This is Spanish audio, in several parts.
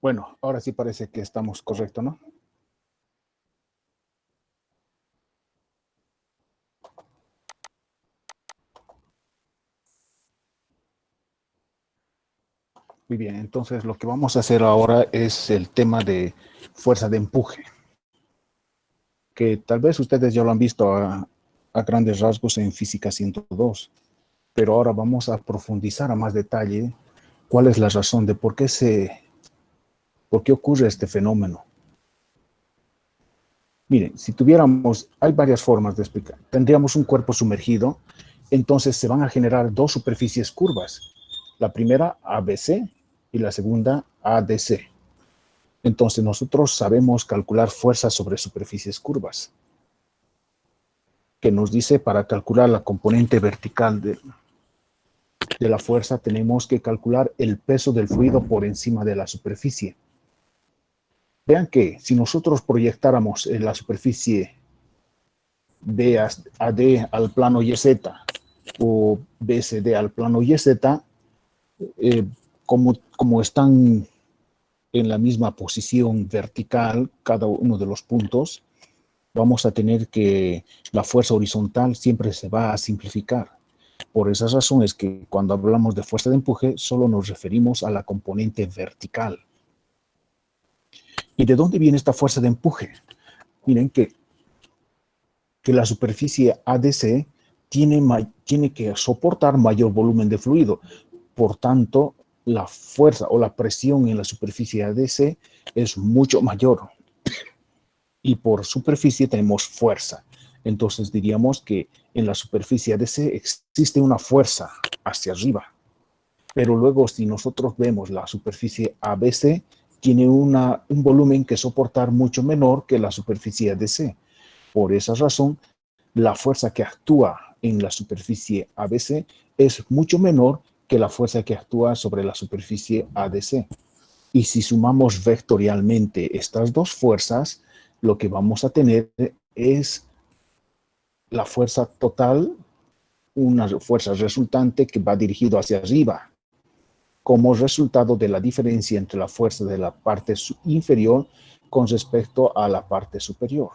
Bueno, ahora sí parece que estamos correcto, ¿no? Muy bien, entonces lo que vamos a hacer ahora es el tema de fuerza de empuje, que tal vez ustedes ya lo han visto a grandes rasgos en Física 102, pero ahora vamos a profundizar a más detalle cuál es la razón de por qué ocurre este fenómeno. Miren, si tuviéramos, hay varias formas de explicar. Tendríamos un cuerpo sumergido, entonces se van a generar dos superficies curvas. La primera ABC y la segunda ADC. Entonces nosotros sabemos calcular fuerzas sobre superficies curvas, que nos dice para calcular la componente vertical de la fuerza tenemos que calcular el peso del fluido por encima de la superficie. Vean que si nosotros proyectáramos en la superficie BAD al plano YZ o BCD al plano YZ, eh, como están en la misma posición vertical cada uno de los puntos, vamos a tener que la fuerza horizontal siempre se va a simplificar. Por esa razón es que cuando hablamos de fuerza de empuje, solo nos referimos a la componente vertical. ¿Y de dónde viene esta fuerza de empuje? Miren que la superficie ADC tiene que soportar mayor volumen de fluido. Por tanto, la fuerza o la presión en la superficie ADC es mucho mayor. Y por superficie tenemos fuerza. Entonces diríamos que en la superficie ADC existe una fuerza hacia arriba. Pero luego si nosotros vemos la superficie ABC, tiene un volumen que soportar mucho menor que la superficie ADC. Por esa razón, la fuerza que actúa en la superficie ABC es mucho menor que la fuerza que actúa sobre la superficie ADC. Y si sumamos vectorialmente estas dos fuerzas, lo que vamos a tener es la fuerza total, una fuerza resultante que va dirigido hacia arriba, como resultado de la diferencia entre la fuerza de la parte inferior con respecto a la parte superior.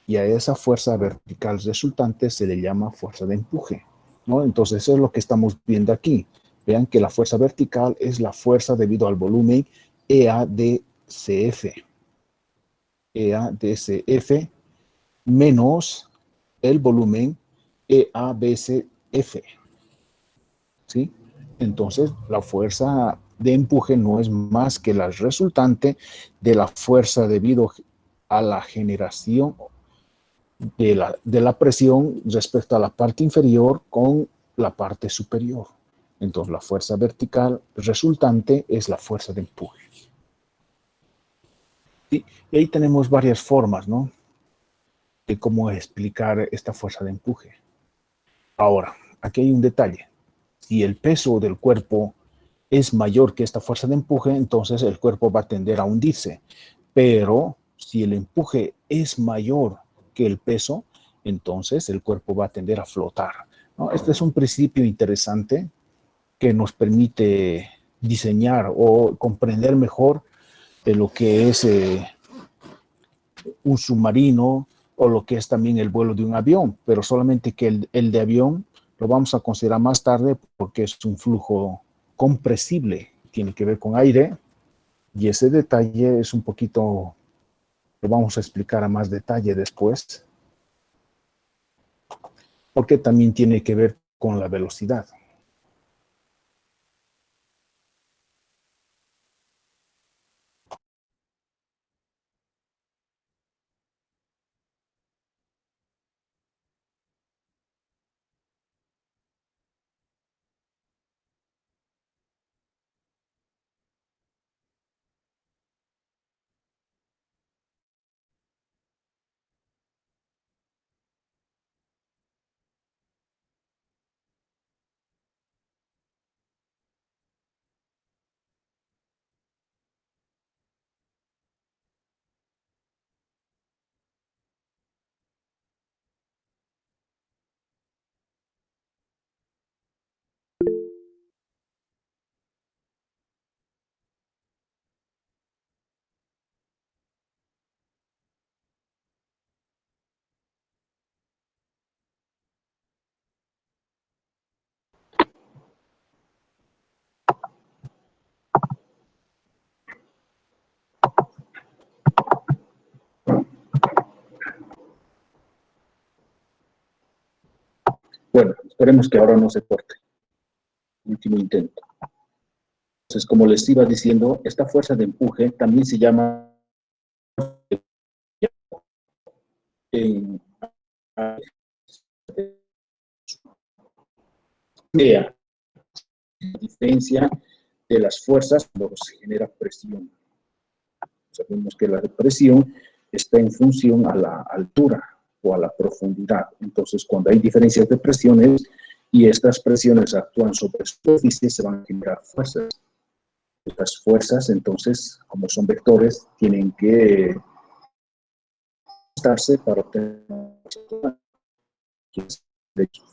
Y a esa fuerza vertical resultante se le llama fuerza de empuje, ¿no? Entonces eso es lo que estamos viendo aquí. Vean que la fuerza vertical es la fuerza debido al volumen EADCF. EADCF menos el volumen EABCF, ¿sí? Entonces, la fuerza de empuje no es más que la resultante de la fuerza debido a la generación de la presión respecto a la parte inferior con la parte superior. Entonces, la fuerza vertical resultante es la fuerza de empuje. Y ahí tenemos varias formas, ¿no? De cómo explicar esta fuerza de empuje. Ahora, aquí hay un detalle. Si el peso del cuerpo es mayor que esta fuerza de empuje, entonces el cuerpo va a tender a hundirse. Pero si el empuje es mayor que el peso, entonces el cuerpo va a tender a flotar, ¿no? Este es un principio interesante que nos permite diseñar o comprender mejor de lo que es un submarino o lo que es también el vuelo de un avión, pero solamente que el de avión lo vamos a considerar más tarde porque es un flujo compresible, tiene que ver con aire, y ese detalle es un poquito, lo vamos a explicar a más detalle después, porque también tiene que ver con la velocidad. Esperemos que ahora no se corte. Último intento. Entonces, como les iba diciendo, esta fuerza de empuje también se llama en la diferencia de las fuerzas cuando se genera presión. Sabemos que la presión está en función a la altura o a la profundidad. Entonces, cuando hay diferencias de presiones y estas presiones actúan sobre superficie, se van a generar fuerzas. Estas fuerzas, entonces, como son vectores, tienen que estarse para obtener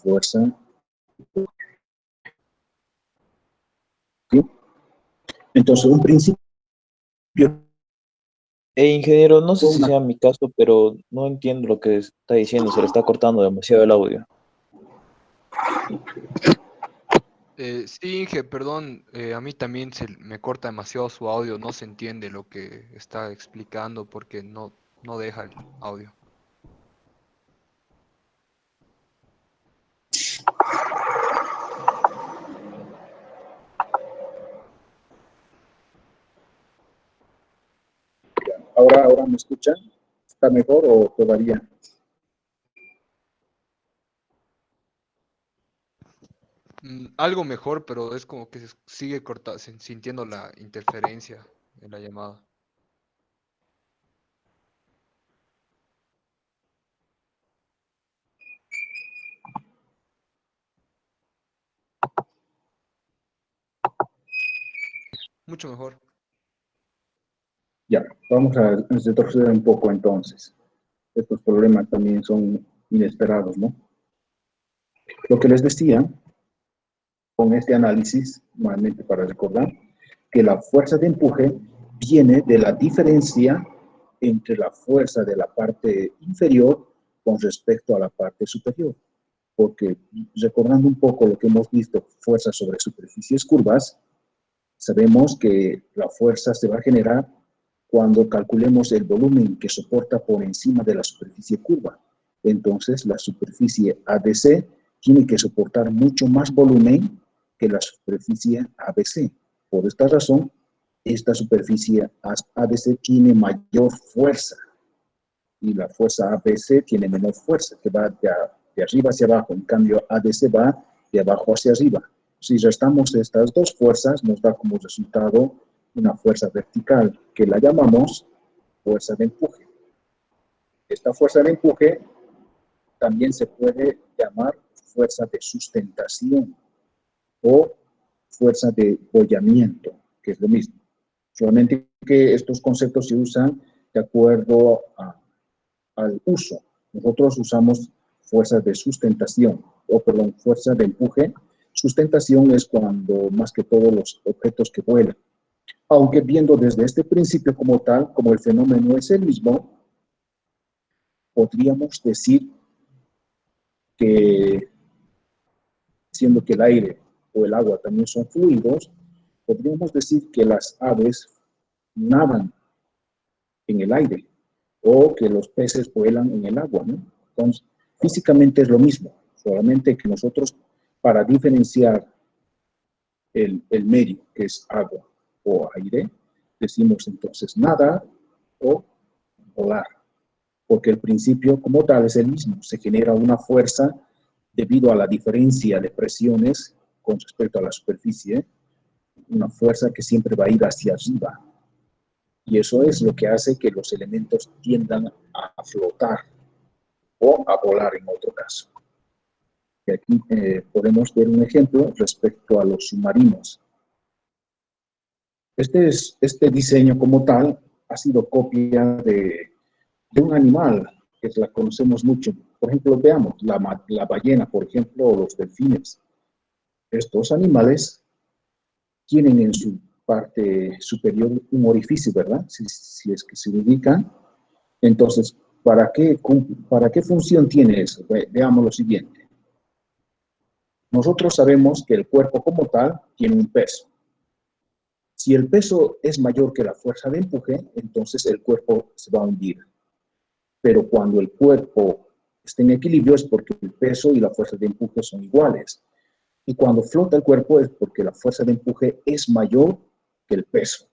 fuerza. ¿Sí? Entonces, un principio. Ingeniero, no sé si sea mi caso, pero no entiendo lo que está diciendo, se le está cortando demasiado el audio. Sí, Inge, perdón, a mí también me corta demasiado su audio, no se entiende lo que está explicando porque no deja el audio. ¿Ahora me escuchan? ¿Está mejor o todavía? Algo mejor, pero es como que se sigue sintiendo la interferencia en la llamada. Mucho mejor. Ya, vamos a retroceder un poco entonces. Estos problemas también son inesperados, ¿no? Lo que les decía, con este análisis, nuevamente para recordar, que la fuerza de empuje viene de la diferencia entre la fuerza de la parte inferior con respecto a la parte superior. Porque recordando un poco lo que hemos visto, fuerza sobre superficies curvas, sabemos que la fuerza se va a generar cuando calculemos el volumen que soporta por encima de la superficie curva. Entonces, la superficie ADC tiene que soportar mucho más volumen que la superficie ABC. Por esta razón, esta superficie ADC tiene mayor fuerza y la fuerza ABC tiene menor fuerza, que va de arriba hacia abajo. En cambio, ADC va de abajo hacia arriba. Si restamos estas dos fuerzas, nos da como resultado una fuerza vertical, que la llamamos fuerza de empuje. Esta fuerza de empuje también se puede llamar fuerza de sustentación o fuerza de apoyamiento, que es lo mismo. Solamente que estos conceptos se usan de acuerdo al uso. Nosotros usamos fuerza de sustentación, o perdón, fuerza de empuje. Sustentación es cuando más que todo los objetos que vuelan. Aunque viendo desde este principio como tal, como el fenómeno es el mismo, podríamos decir que, siendo que el aire o el agua también son fluidos, podríamos decir que las aves nadan en el aire o que los peces vuelan en el agua, ¿no? Entonces, físicamente es lo mismo, solamente que nosotros, para diferenciar el medio, que es agua o aire, decimos entonces nadar o volar, porque el principio como tal es el mismo, se genera una fuerza debido a la diferencia de presiones con respecto a la superficie, una fuerza que siempre va a ir hacia arriba. Y eso es lo que hace que los elementos tiendan a flotar o a volar en otro caso. Y aquí podemos ver un ejemplo respecto a los submarinos. Este diseño como tal ha sido copia de un animal que la conocemos mucho. Por ejemplo, veamos la ballena, por ejemplo, o los delfines. Estos animales tienen en su parte superior un orificio, ¿verdad? Si es que se ubican. Entonces, ¿para qué función tiene eso? Veamos lo siguiente. Nosotros sabemos que el cuerpo como tal tiene un peso. Si el peso es mayor que la fuerza de empuje, entonces el cuerpo se va a hundir. Pero cuando el cuerpo esté en equilibrio es porque el peso y la fuerza de empuje son iguales. Y cuando flota el cuerpo es porque la fuerza de empuje es mayor que el peso.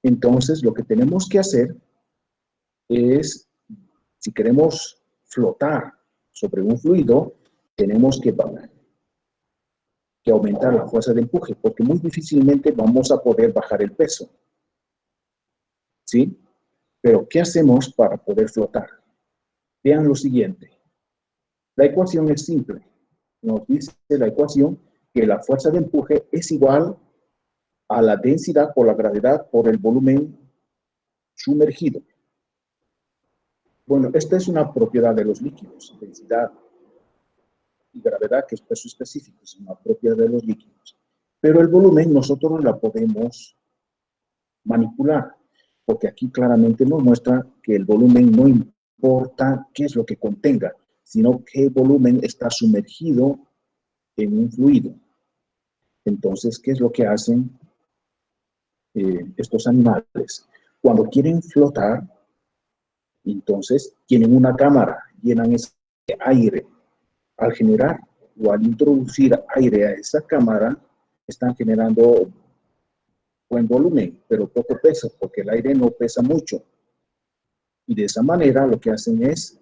Entonces, lo que tenemos que hacer es, si queremos flotar sobre un fluido, tenemos que aumentar la fuerza de empuje, porque muy difícilmente vamos a poder bajar el peso. ¿Sí? Pero, ¿qué hacemos para poder flotar? Vean lo siguiente. La ecuación es simple. Nos dice la ecuación que la fuerza de empuje es igual a la densidad por la gravedad por el volumen sumergido. Bueno, esta es una propiedad de los líquidos, densidad y gravedad, que es peso específico, es una propiedad de los líquidos. Pero el volumen nosotros la podemos manipular, porque aquí claramente nos muestra que el volumen no importa qué es lo que contenga, sino qué volumen está sumergido en un fluido. Entonces, ¿qué es lo que hacen estos animales? Cuando quieren flotar, entonces tienen una cámara, llenan ese aire. Al generar o al introducir aire a esa cámara, están generando buen volumen, pero poco peso, porque el aire no pesa mucho. Y de esa manera lo que hacen es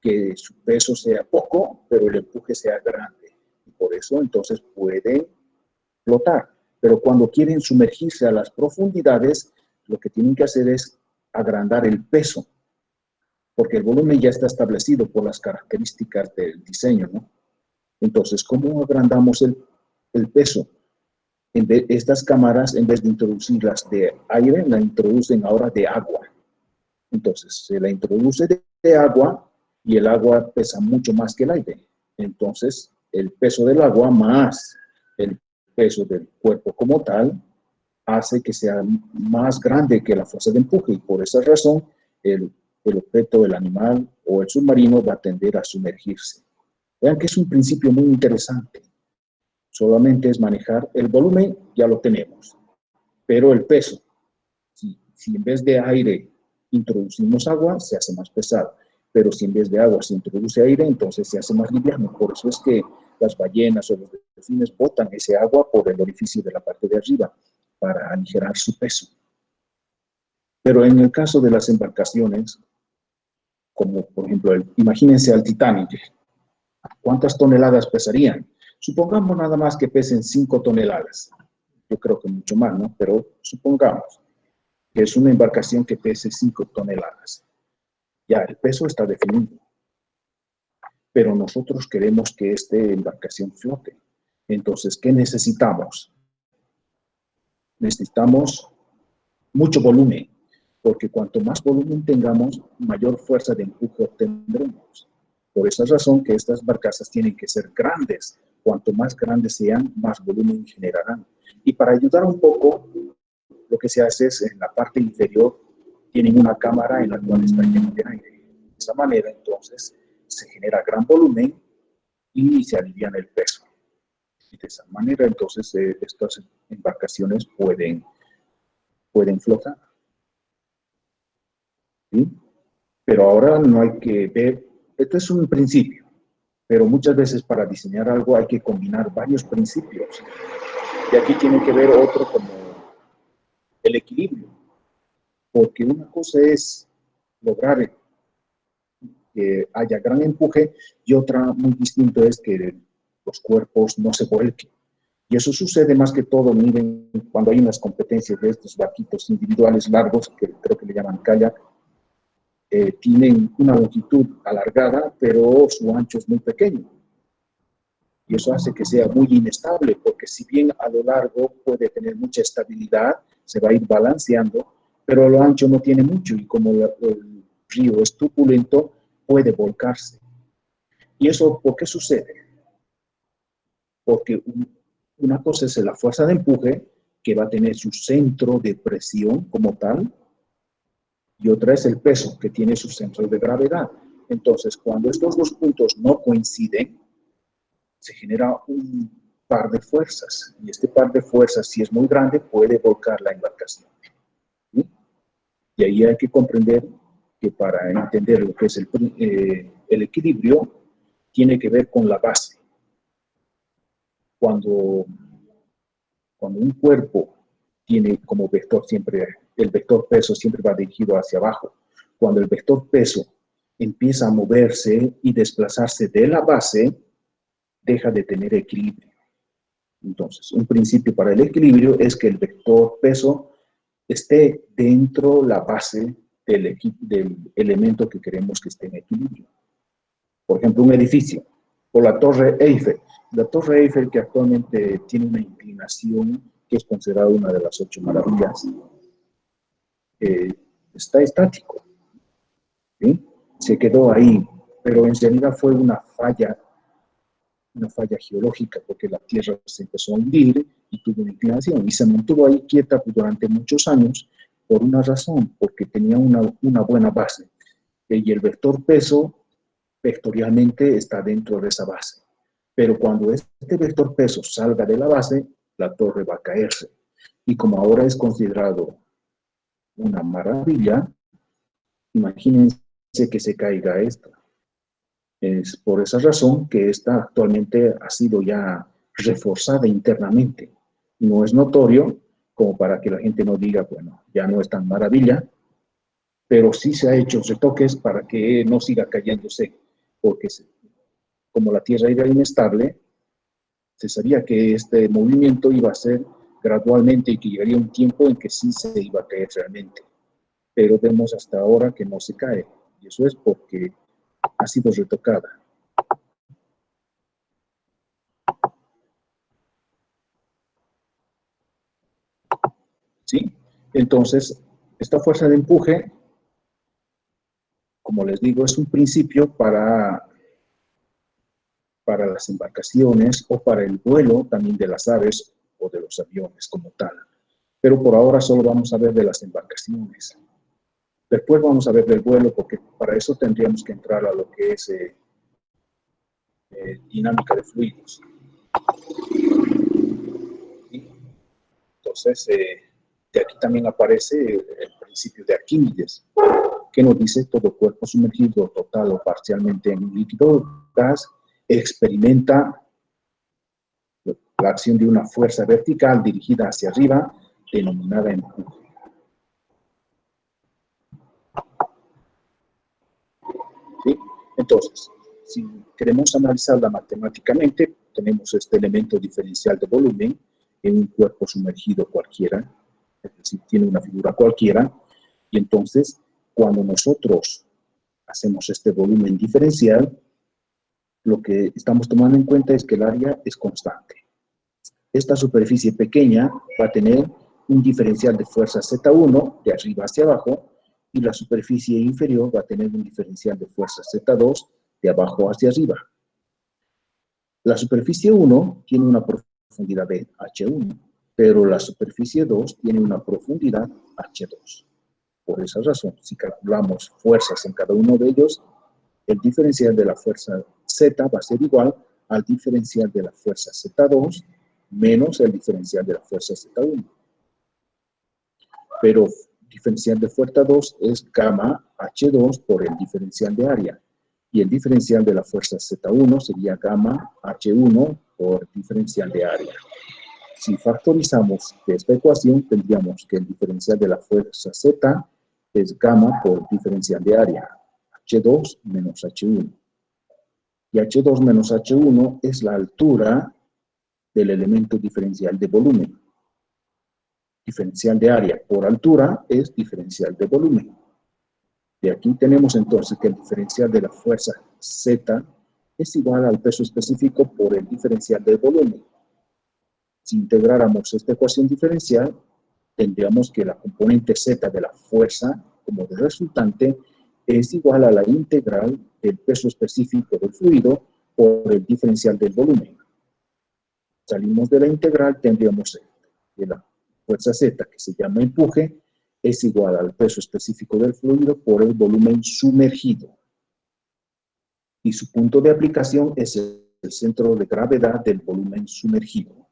que su peso sea poco, pero el empuje sea grande. Y por eso entonces pueden flotar. Pero cuando quieren sumergirse a las profundidades, lo que tienen que hacer es agrandar el peso, porque el volumen ya está establecido por las características del diseño, ¿no? Entonces, ¿cómo agrandamos el peso? Estas cámaras, en vez de introducirlas de aire, la introducen ahora de agua. Entonces, se la introduce de agua y el agua pesa mucho más que el aire. Entonces, el peso del agua más el peso del cuerpo como tal hace que sea más grande que la fuerza de empuje, y por esa razón el objeto, el animal o el submarino va a tender a sumergirse. Vean que es un principio muy interesante. Solamente es manejar el volumen, ya lo tenemos. Pero el peso, si en vez de aire introducimos agua, se hace más pesado. Pero si en vez de agua se introduce aire, entonces se hace más liviano. Por eso es que las ballenas o los delfines botan ese agua por el orificio de la parte de arriba para aligerar su peso. Pero en el caso de las embarcaciones, como por ejemplo, imagínense al Titanic, ¿cuántas toneladas pesarían? Supongamos nada más que pesen 5 toneladas. Yo creo que mucho más, ¿no? Pero supongamos que es una embarcación que pese 5 toneladas. Ya, el peso está definido. Pero nosotros queremos que esta embarcación flote. Entonces, ¿qué necesitamos? Necesitamos mucho volumen, porque cuanto más volumen tengamos, mayor fuerza de empuje obtendremos. Por esa razón que estas barcazas tienen que ser grandes. Cuanto más grandes sean, más volumen generarán. Y para ayudar un poco, lo que se hace es, en la parte inferior, tienen una cámara en la cual está lleno de aire. De esa manera, entonces, se genera gran volumen y se aliviana el peso. Y de esa manera, entonces, estas embarcaciones pueden flotar. ¿Sí? Pero ahora no hay que ver, esto es un principio, pero muchas veces para diseñar algo hay que combinar varios principios. Y aquí tiene que ver otro como el equilibrio, porque una cosa es lograr que haya gran empuje y otra muy distinto es que los cuerpos no se vuelquen. Y eso sucede más que todo, miren, cuando hay unas competencias de estos barquitos individuales largos, que creo que le llaman kayak, tienen una longitud alargada, pero su ancho es muy pequeño. Y eso hace que sea muy inestable, porque si bien a lo largo puede tener mucha estabilidad, se va a ir balanceando, pero a lo ancho no tiene mucho, y como el río es turbulento, puede volcarse. ¿Y eso por qué sucede? Porque una cosa es la fuerza de empuje, que va a tener su centro de presión como tal, y otra es el peso, que tiene su centro de gravedad. Entonces, cuando estos dos puntos no coinciden, se genera un par de fuerzas, y este par de fuerzas, si es muy grande, puede volcar la embarcación. ¿Sí? Y ahí hay que comprender que para entender lo que es el equilibrio tiene que ver con la base. Cuando un cuerpo tiene como vector siempre, el vector peso siempre va dirigido hacia abajo. Cuando el vector peso empieza a moverse y desplazarse de la base, deja de tener equilibrio. Entonces, un principio para el equilibrio es que el vector peso esté dentro la base del elemento que queremos que esté en equilibrio. Por ejemplo, un edificio o la Torre Eiffel. La Torre Eiffel, que actualmente tiene una inclinación que es considerada una de las 8 maravillas, está estático, ¿sí? Se quedó ahí, pero en realidad fue una falla geológica, porque la Tierra se empezó a hundir y tuvo una inclinación, y se mantuvo ahí quieta durante muchos años por una razón, porque tenía una buena base, y el vector peso vectorialmente está dentro de esa base. Pero cuando este vector peso salga de la base, la torre va a caerse. Y como ahora es considerado una maravilla, imagínense que se caiga esta. Es por esa razón que esta actualmente ha sido ya reforzada internamente. No es notorio como para que la gente no diga, bueno, ya no es tan maravilla, pero sí se ha hecho retoques para que no siga cayéndose, porque como la Tierra era inestable, se sabía que este movimiento iba a ser gradualmente y que llegaría un tiempo en que sí se iba a caer realmente. Pero vemos hasta ahora que no se cae, y eso es porque ha sido retocada. ¿Sí? Entonces, esta fuerza de empuje, como les digo, es un principio para las embarcaciones o para el vuelo también de las aves o de los aviones como tal. Pero por ahora solo vamos a ver de las embarcaciones. Después vamos a ver del vuelo, porque para eso tendríamos que entrar a lo que es dinámica de fluidos. ¿Sí? Entonces, de aquí también aparece el principio de Arquímedes, que nos dice todo cuerpo sumergido total o parcialmente en un líquido gas experimenta la acción de una fuerza vertical dirigida hacia arriba, denominada empuje. ¿Sí? Entonces, si queremos analizarla matemáticamente, tenemos este elemento diferencial de volumen en un cuerpo sumergido cualquiera, es decir, tiene una figura cualquiera, y entonces, cuando nosotros hacemos este volumen diferencial, lo que estamos tomando en cuenta es que el área es constante. Esta superficie pequeña va a tener un diferencial de fuerza Z1 de arriba hacia abajo, y la superficie inferior va a tener un diferencial de fuerza Z2 de abajo hacia arriba. La superficie 1 tiene una profundidad de H1, pero la superficie 2 tiene una profundidad H2. Por esa razón, si calculamos fuerzas en cada uno de ellos, el diferencial de la fuerza Z va a ser igual al diferencial de la fuerza Z2 menos el diferencial de la fuerza Z1. Pero diferencial de fuerza 2 es gamma H2 por el diferencial de área. Y el diferencial de la fuerza Z1 sería gamma H1 por diferencial de área. Si factorizamos esta ecuación, tendríamos que el diferencial de la fuerza Z es gamma por diferencial de área, H2 menos H1. Y H2 menos H1 es la altura del elemento diferencial de volumen. Diferencial de área por altura es diferencial de volumen. De aquí tenemos entonces que el diferencial de la fuerza Z es igual al peso específico por el diferencial del volumen. Si integráramos esta ecuación diferencial, tendríamos que la componente Z de la fuerza, como de resultante, es igual a la integral del peso específico del fluido por el diferencial del volumen. Salimos de la integral, tendríamos que la fuerza Z, que se llama empuje, es igual al peso específico del fluido por el volumen sumergido. Y su punto de aplicación es el centro de gravedad del volumen sumergido.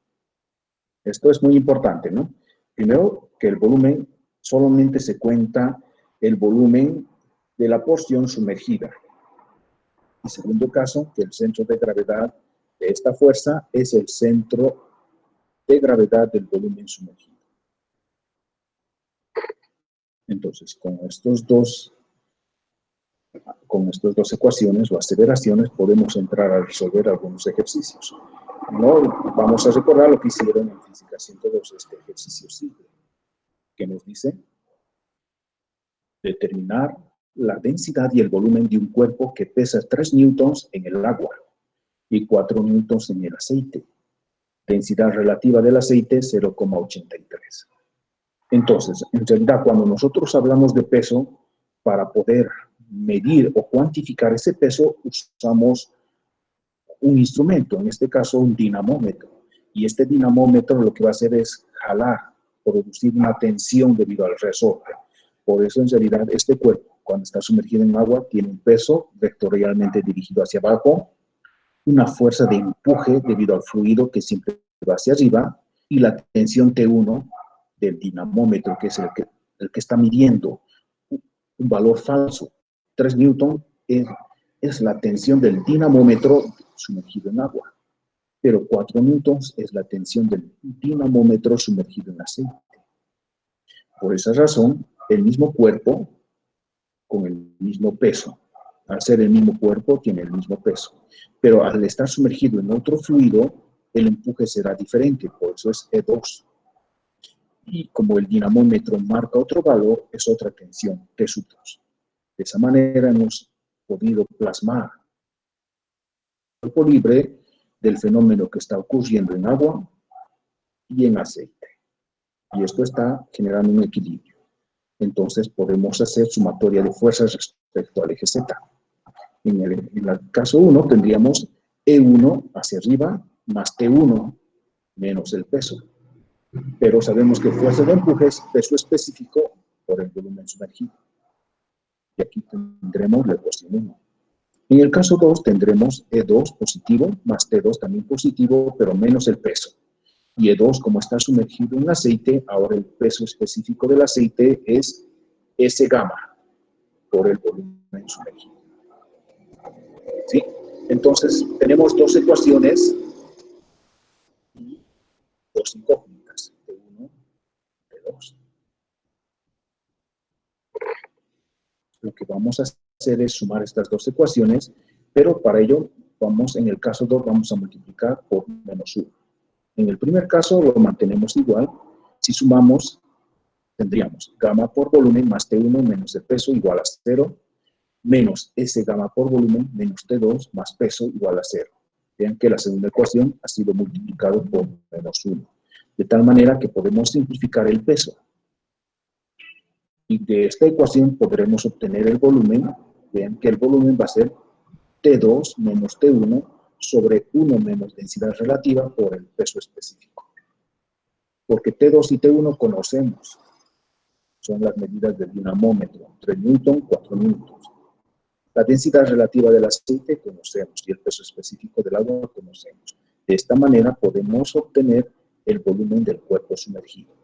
Esto es muy importante, ¿no? Primero, que el volumen solamente se cuenta el volumen de la porción sumergida. Y segundo caso, que el centro de gravedad de esta fuerza es el centro de gravedad del volumen sumergido. Entonces, con estas dos ecuaciones o aseveraciones podemos entrar a resolver algunos ejercicios. No vamos a recordar lo que hicieron en Física 102, este ejercicio simple, que nos dice determinar la densidad y el volumen de un cuerpo que pesa 3 newtons en el agua y 4 newtons en el aceite. Densidad relativa del aceite 0,83. Entonces, en realidad, cuando nosotros hablamos de peso, para poder medir o cuantificar ese peso, usamos un instrumento, en este caso un dinamómetro. Y este dinamómetro lo que va a hacer es jalar, producir una tensión debido al resorte. Por eso, en realidad, este cuerpo, cuando está sumergido en agua, tiene un peso vectorialmente dirigido hacia abajo, una fuerza de empuje debido al fluido que siempre va hacia arriba, y la tensión T1 del dinamómetro, que es el que está midiendo un valor falso. 3 newton es la tensión del dinamómetro sumergido en agua, pero 4 newtons es la tensión del dinamómetro sumergido en aceite. Por esa razón, el mismo cuerpo con el mismo peso, al ser el mismo cuerpo, tiene el mismo peso, pero al estar sumergido en otro fluido, el empuje será diferente, por eso es E2. Y como el dinamómetro marca otro valor, es otra tensión, T2. De esa manera hemos podido plasmar el cuerpo libre del fenómeno que está ocurriendo en agua y en aceite. Y esto está generando un equilibrio. Entonces podemos hacer sumatoria de fuerzas respecto al eje Z. En el caso 1 tendríamos E1 hacia arriba más T1 menos el peso. Pero sabemos que fuerza de empuje es peso específico por el volumen sumergido. Y aquí tendremos la ecuación 1. En el caso 2 tendremos E2 positivo más T2 también positivo, pero menos el peso. Y E2, como está sumergido en aceite, ahora el peso específico del aceite es S gamma por el volumen sumergido. ¿Sí? Entonces, tenemos dos ecuaciones y dos incógnitas, T1, T2. Lo que vamos a hacer es sumar estas dos ecuaciones, pero para ello, en el caso 2, vamos a multiplicar por menos 1. En el primer caso lo mantenemos igual. Si sumamos, tendríamos gamma por volumen más T1 menos el peso igual a 0, menos S gamma por volumen menos T2 más peso igual a 0. Vean que la segunda ecuación ha sido multiplicado por menos 1. De tal manera que podemos simplificar el peso. Y de esta ecuación podremos obtener el volumen. Vean que el volumen va a ser T2 menos T1 sobre 1 menos densidad relativa por el peso específico. Porque T2 y T1 conocemos. Son las medidas del dinamómetro. 3 newton, 4 newtons. La densidad relativa del aceite conocemos y el peso específico del agua conocemos. De esta manera podemos obtener el volumen del cuerpo sumergido.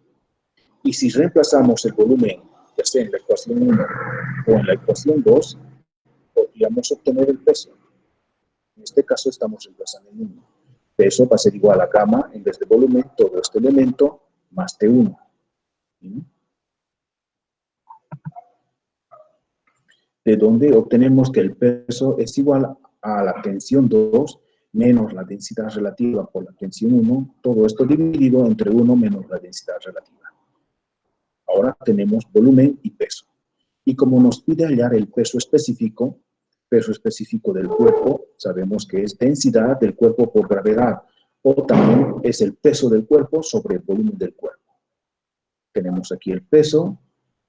Y si reemplazamos el volumen, ya sea en la ecuación 1 o en la ecuación 2, podríamos obtener el peso. En este caso estamos reemplazando el 1. Peso va a ser igual a gamma en vez de volumen, todo este elemento, más T1. ¿Sí? De donde obtenemos que el peso es igual a la tensión 2 menos la densidad relativa por la tensión 1, todo esto dividido entre 1 menos la densidad relativa. Ahora tenemos volumen y peso. Y como nos pide hallar el peso específico del cuerpo, sabemos que es densidad del cuerpo por gravedad, o también es el peso del cuerpo sobre el volumen del cuerpo. Tenemos aquí el peso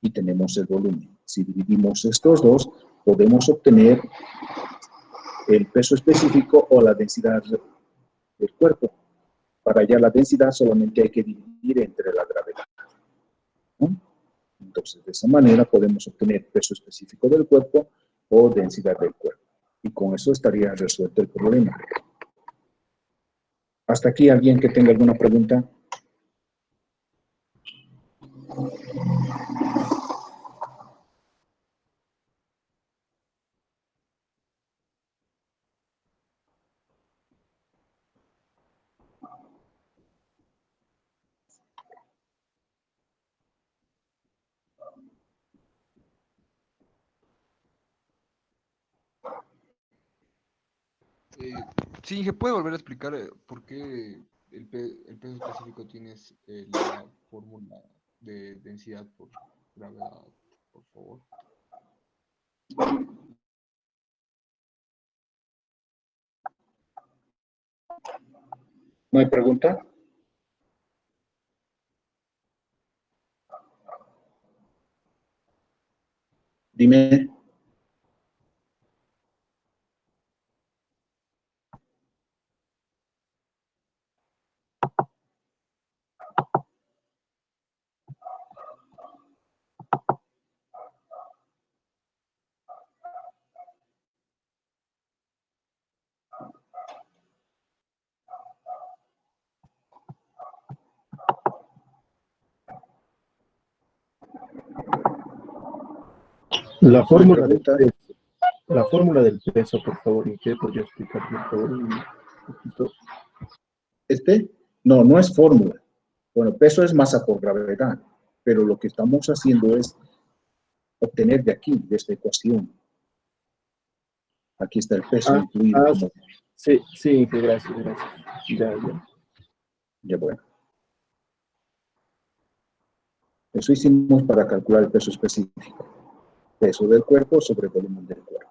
y tenemos el volumen. Si dividimos estos dos, podemos obtener el peso específico o la densidad del cuerpo. Para hallar la densidad solamente hay que dividir entre la gravedad. ¿No? Entonces, de esa manera podemos obtener peso específico del cuerpo o densidad del cuerpo. Y con eso estaría resuelto el problema. ¿Hasta aquí alguien que tenga alguna pregunta? Sí, Inge, ¿puede volver a explicar por qué el peso específico tienes la fórmula de densidad por gravedad, por favor? ¿No hay pregunta? Dime. La fórmula del peso, por favor, ¿y qué podría explicar, por favor, un poquito? No, no es fórmula. Bueno, peso es masa por gravedad, pero lo que estamos haciendo es obtener de aquí, de esta ecuación. Aquí está el peso incluido. Sí, sí, gracias. Ya. Ya bueno. Eso hicimos para calcular el peso específico. Peso del cuerpo sobre volumen del cuerpo.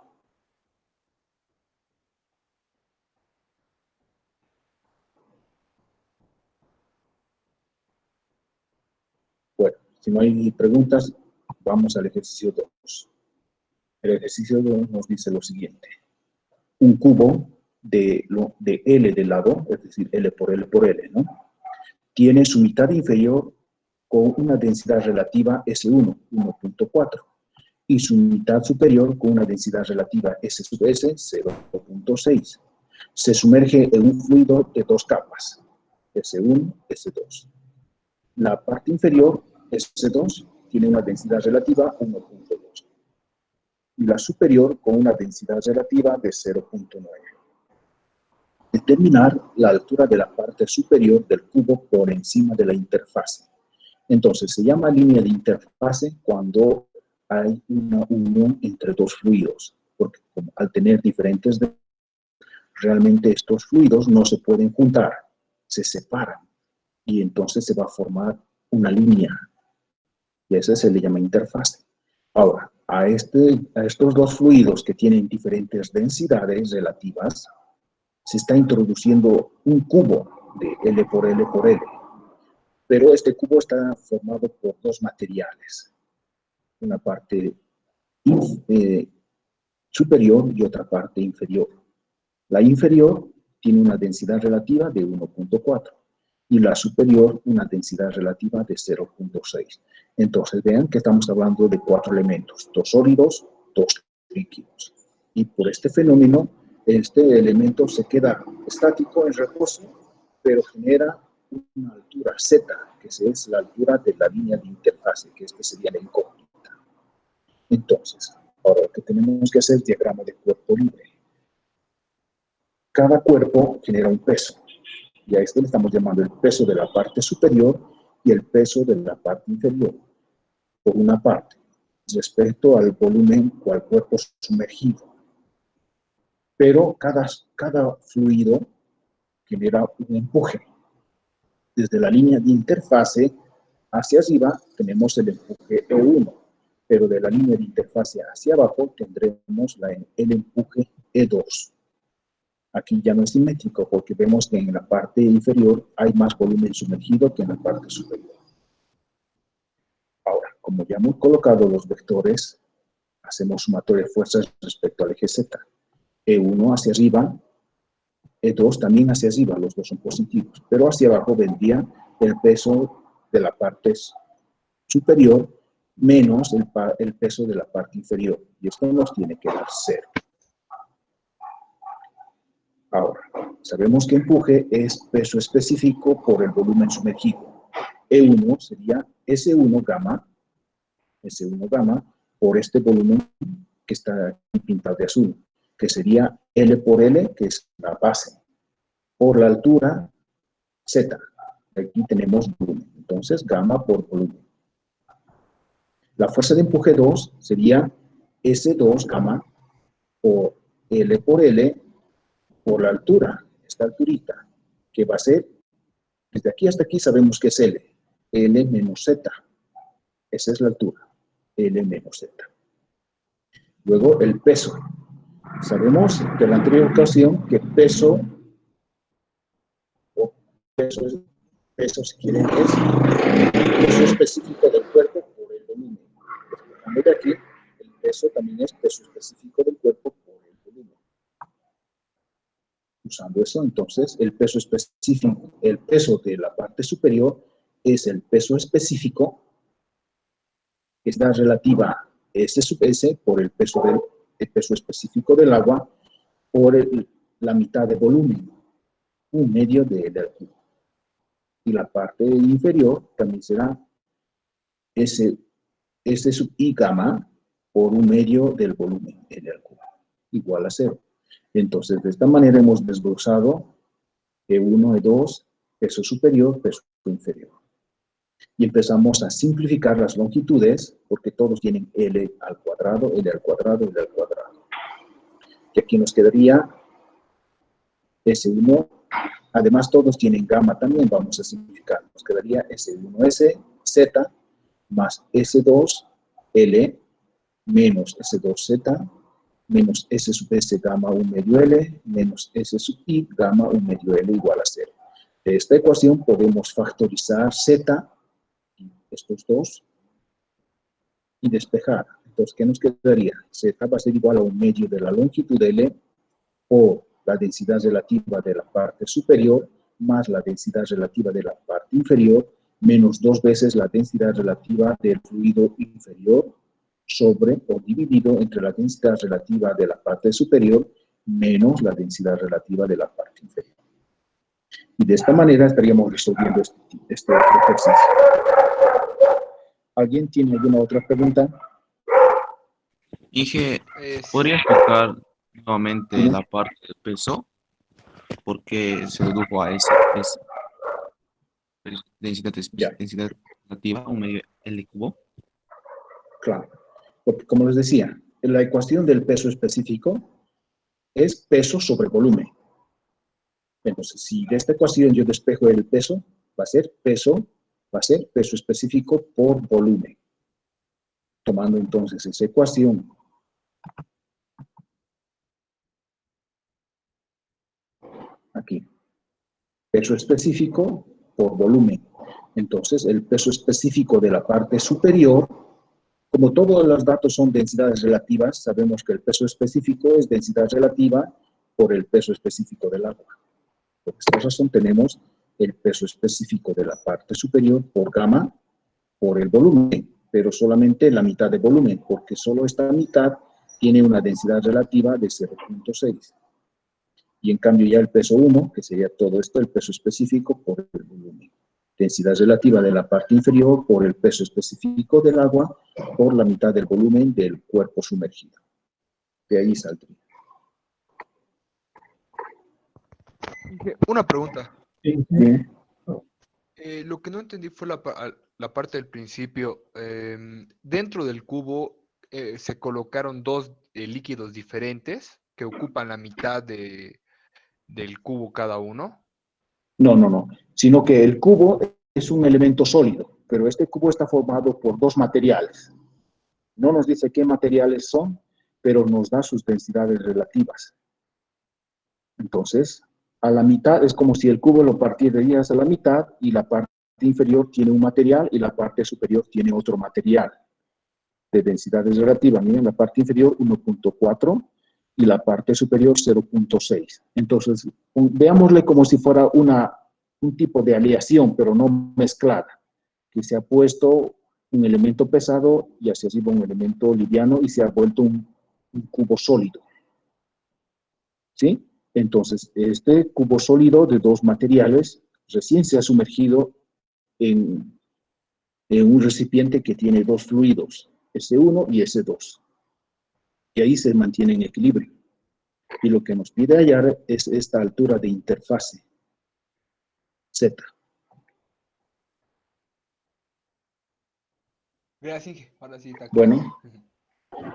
Bueno, si no hay preguntas, vamos al ejercicio 2. El ejercicio 2 nos dice lo siguiente. Un cubo de L de lado, es decir, L por L, ¿no? Tiene su mitad inferior con una densidad relativa S1, 1.4, y su mitad superior con una densidad relativa S sub S, 0.6. Se sumerge en un fluido de dos capas, S1, S2. La parte inferior, S2, tiene una densidad relativa 1.2 y la superior con una densidad relativa de 0.9. Determinar la altura de la parte superior del cubo por encima de la interfase. Entonces, se llama línea de interfase cuando hay una unión entre dos fluidos, porque al tener diferentes realmente estos fluidos no se pueden juntar, se separan, y entonces se va a formar una línea, y a ese se le llama interfase. Ahora, a estos dos fluidos que tienen diferentes densidades relativas, se está introduciendo un cubo de L por L por L, pero este cubo está formado por dos materiales, una parte superior y otra parte inferior. La inferior tiene una densidad relativa de 1.4 y la superior una densidad relativa de 0.6. Entonces vean que estamos hablando de cuatro elementos, dos sólidos, dos líquidos. Y por este fenómeno, este elemento se queda estático en reposo, pero genera una altura Z, que es la altura de la línea de interfase, que sería la incógnita. Entonces, ahora lo que tenemos que hacer es el diagrama de cuerpo libre. Cada cuerpo genera un peso, y a este le estamos llamando el peso de la parte superior y el peso de la parte inferior, por una parte, respecto al volumen o al cuerpo sumergido. Pero cada fluido genera un empuje. Desde la línea de interfase hacia arriba tenemos el empuje E1, pero de la línea de interfase hacia abajo tendremos el empuje E2. Aquí ya no es simétrico porque vemos que en la parte inferior hay más volumen sumergido que en la parte superior. Ahora, como ya hemos colocado los vectores, hacemos sumatoria de fuerzas respecto al eje Z. E1 hacia arriba, E2 también hacia arriba, los dos son positivos, pero hacia abajo vendría el peso de la parte superior menos el peso de la parte inferior, y esto nos tiene que dar 0. Ahora, sabemos que empuje es peso específico por el volumen sumergido. E1 sería S1 gamma por este volumen que está aquí pintado de azul, que sería L por L, que es la base, por la altura Z. Aquí tenemos volumen, entonces gamma por volumen. La fuerza de empuje 2 sería S2 gamma por L por la altura, esta alturita, que va a ser, desde aquí hasta aquí sabemos que es L menos Z. Esa es la altura, L menos Z. Luego el peso. Sabemos de la anterior ocasión que peso, o peso si quieren, es peso específico del cuerpo por el volumen. Dejando de aquí, el peso también es peso específico del cuerpo por el volumen. Usando eso, entonces, el peso específico, el peso de la parte superior es el peso específico, que está relativa a S sub S por el peso específico del agua por la mitad de volumen, un medio de L al cubo. Y la parte inferior también será S sub I gamma por un medio del volumen L al cubo, igual a 0. Entonces, de esta manera hemos desglosado E1, E2, peso superior, peso inferior. Y empezamos a simplificar las longitudes, porque todos tienen L al cuadrado, L al cuadrado, L al cuadrado. Y aquí nos quedaría S1, además todos tienen gamma también, vamos a simplificar. Nos quedaría S1S, Z, más S2L, menos S2Z, menos S sub S gamma 1 medio L, menos S sub I gamma 1 medio L igual a 0. De esta ecuación podemos factorizar Z, estos dos, y despejar. Entonces, ¿qué nos quedaría? Z va a ser igual a 1 medio de la longitud L por la densidad relativa de la parte superior más la densidad relativa de la parte inferior menos 2 veces la densidad relativa del fluido inferior sobre o dividido entre la densidad relativa de la parte superior menos la densidad relativa de la parte inferior. Y de esta manera estaríamos resolviendo este ejercicio. ¿Alguien tiene alguna otra pregunta? Inge, Es- ¿podría explicar nuevamente ¿Sí? la parte del peso? ¿Por qué se redujo a ese Ya, densidad relativa, un medio L cubo? claro. Porque, como les decía, la ecuación del peso específico es peso sobre volumen. Entonces, si de esta ecuación yo despejo el peso, va a ser peso específico por volumen. Tomando entonces esa ecuación, aquí, peso específico por volumen. Entonces, el peso específico de la parte superior, como todos los datos son densidades relativas, sabemos que el peso específico es densidad relativa por el peso específico del agua. Por esta razón tenemos el peso específico de la parte superior por gamma por el volumen, pero solamente la mitad de volumen, porque solo esta mitad tiene una densidad relativa de 0.6. Y en cambio ya el peso 1, que sería todo esto, el peso específico por el volumen. Densidad relativa de la parte inferior por el peso específico del agua por la mitad del volumen del cuerpo sumergido. De ahí saldría. Una pregunta. Bien. Lo que no entendí fue la parte del principio. Dentro del cubo se colocaron dos líquidos diferentes que ocupan la mitad del cubo cada uno. No. Sino que el cubo es un elemento sólido, pero este cubo está formado por dos materiales. No nos dice qué materiales son, pero nos da sus densidades relativas. Entonces, a la mitad es como si el cubo lo partieras a la mitad y la parte inferior tiene un material y la parte superior tiene otro material de densidades relativas. Miren, la parte inferior 1.4 y la parte superior 0.6. Entonces, veámosle como si fuera un tipo de aleación, pero no mezclada, que se ha puesto un elemento pesado y así ha sido un elemento liviano y se ha vuelto un cubo sólido. ¿Sí? Entonces, este cubo sólido de dos materiales recién se ha sumergido en un recipiente que tiene dos fluidos, S1 y S2. Y ahí se mantiene en equilibrio. Y lo que nos pide hallar es esta altura de interfase, Z. Gracias, Inge. Ahora sí está claro. Bueno,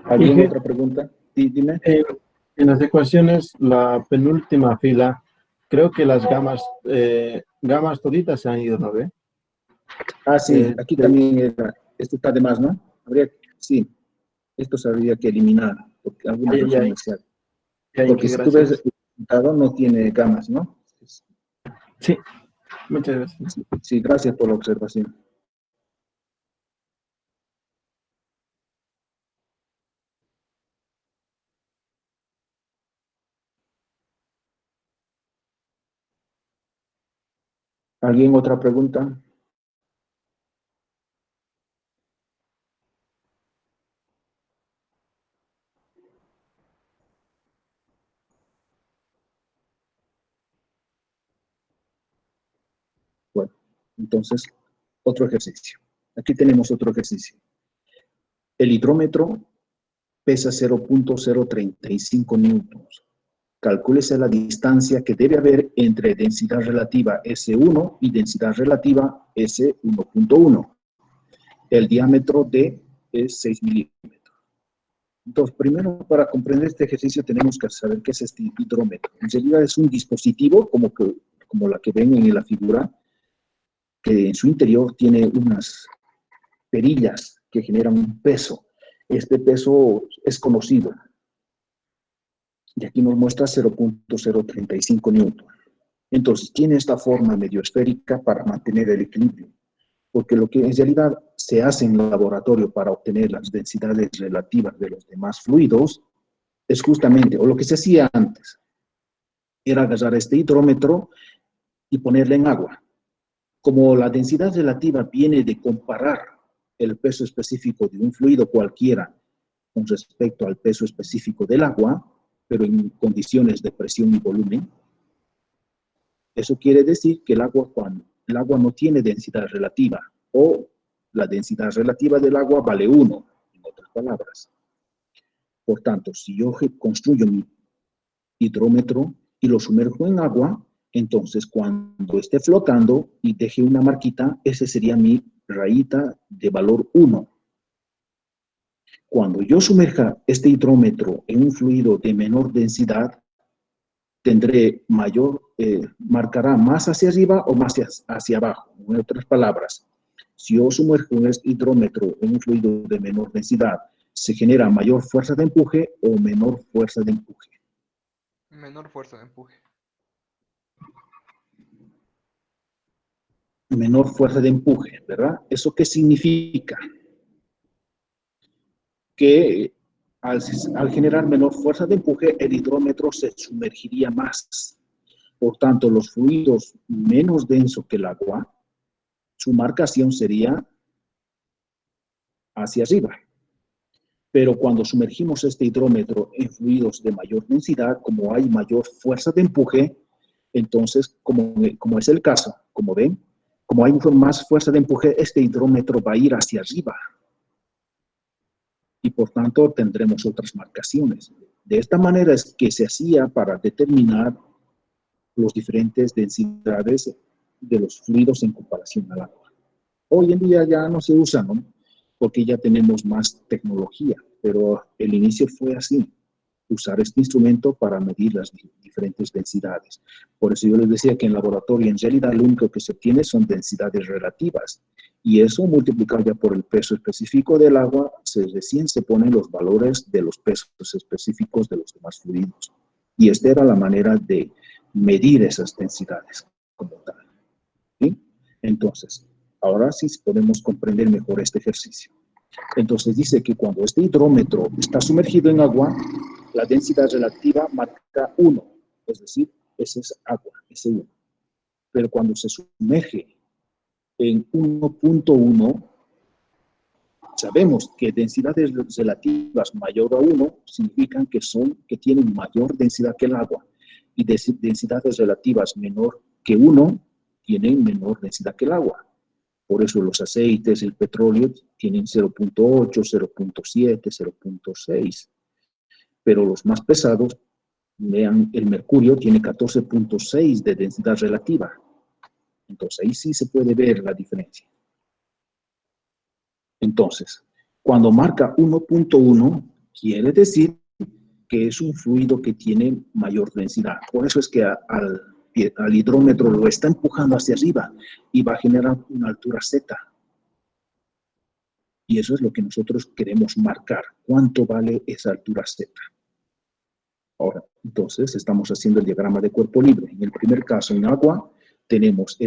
¿alguna Inge, otra pregunta? Dime. En las ecuaciones, la penúltima fila, creo que las gamas toditas se han ido, ¿no ve? Ah, sí, aquí también era, esto está de más, ¿no? Sí, esto se habría que eliminar, porque alguna Ay, razón ay, especial. ay, Porque qué si tú ves gracias. el resultado, no tiene gamas, ¿no? Sí, muchas gracias. Sí, sí, gracias por la observación. ¿Alguien otra pregunta? Bueno, entonces, otro ejercicio. Aquí tenemos otro ejercicio. El hidrómetro pesa 0.035 newtons. Calcúlese la distancia que debe haber entre densidad relativa S1 y densidad relativa S1.1. El diámetro D es 6 milímetros. Entonces, primero, para comprender este ejercicio, tenemos que saber qué es este hidrómetro. En realidad es un dispositivo, como la que ven en la figura, que en su interior tiene unas perillas que generan un peso. Este peso es conocido. Y aquí nos muestra 0.035 newton. Entonces, tiene esta forma medio esférica para mantener el equilibrio. Porque lo que en realidad se hace en el laboratorio para obtener las densidades relativas de los demás fluidos es justamente, o lo que se hacía antes, era agarrar este hidrómetro y ponerle en agua. Como la densidad relativa viene de comparar el peso específico de un fluido cualquiera con respecto al peso específico del agua, pero en condiciones de presión y volumen, eso quiere decir que el agua no tiene densidad relativa, o la densidad relativa del agua vale 1, en otras palabras. Por tanto, si yo construyo mi hidrómetro y lo sumerjo en agua, entonces cuando esté flotando y deje una marquita, ese sería mi rayita de valor 1. Cuando yo sumerja este hidrómetro en un fluido de menor densidad, tendré marcará más hacia arriba o más hacia abajo. En otras palabras, si yo sumerjo este hidrómetro en un fluido de menor densidad, se genera mayor fuerza de empuje o menor fuerza de empuje. Menor fuerza de empuje. Menor fuerza de empuje, ¿verdad? ¿Eso qué significa? Que al generar menor fuerza de empuje, el hidrómetro se sumergiría más. Por tanto, los fluidos menos densos que el agua, su marcación sería hacia arriba. Pero cuando sumergimos este hidrómetro en fluidos de mayor densidad, como hay mayor fuerza de empuje, entonces, como es el caso, como ven, como hay más fuerza de empuje, este hidrómetro va a ir hacia arriba. Y por tanto tendremos otras marcaciones. De esta manera es que se hacía para determinar las diferentes densidades de los fluidos en comparación al agua. Hoy en día ya no se usa, ¿no? Porque ya tenemos más tecnología, pero el inicio fue así, usar este instrumento para medir las diferentes densidades. Por eso yo les decía que en laboratorio en realidad lo único que se obtiene son densidades relativas, y eso multiplicado ya por el peso específico del agua, recién se ponen los valores de los pesos específicos de los demás fluidos. Y esta era la manera de medir esas densidades como tal. ¿Sí? Entonces, ahora sí podemos comprender mejor este ejercicio. Entonces dice que cuando este hidrómetro está sumergido en agua, la densidad relativa marca 1, es decir, ese es agua, ese 1. Pero cuando se sumerge en 1.1, sabemos que densidades relativas mayor a 1 significan que tienen mayor densidad que el agua, y densidades relativas menor que 1 tienen menor densidad que el agua. Por eso los aceites, el petróleo tienen 0.8, 0.7, 0.6. Pero los más pesados, vean, el mercurio tiene 14.6 de densidad relativa. Entonces ahí sí se puede ver la diferencia. Entonces, cuando marca 1.1, quiere decir que es un fluido que tiene mayor densidad. Por eso es que al hidrómetro lo está empujando hacia arriba y va a generar una altura Z. Y eso es lo que nosotros queremos marcar. ¿Cuánto vale esa altura Z? Ahora, entonces, estamos haciendo el diagrama de cuerpo libre. En el primer caso, en agua, tenemos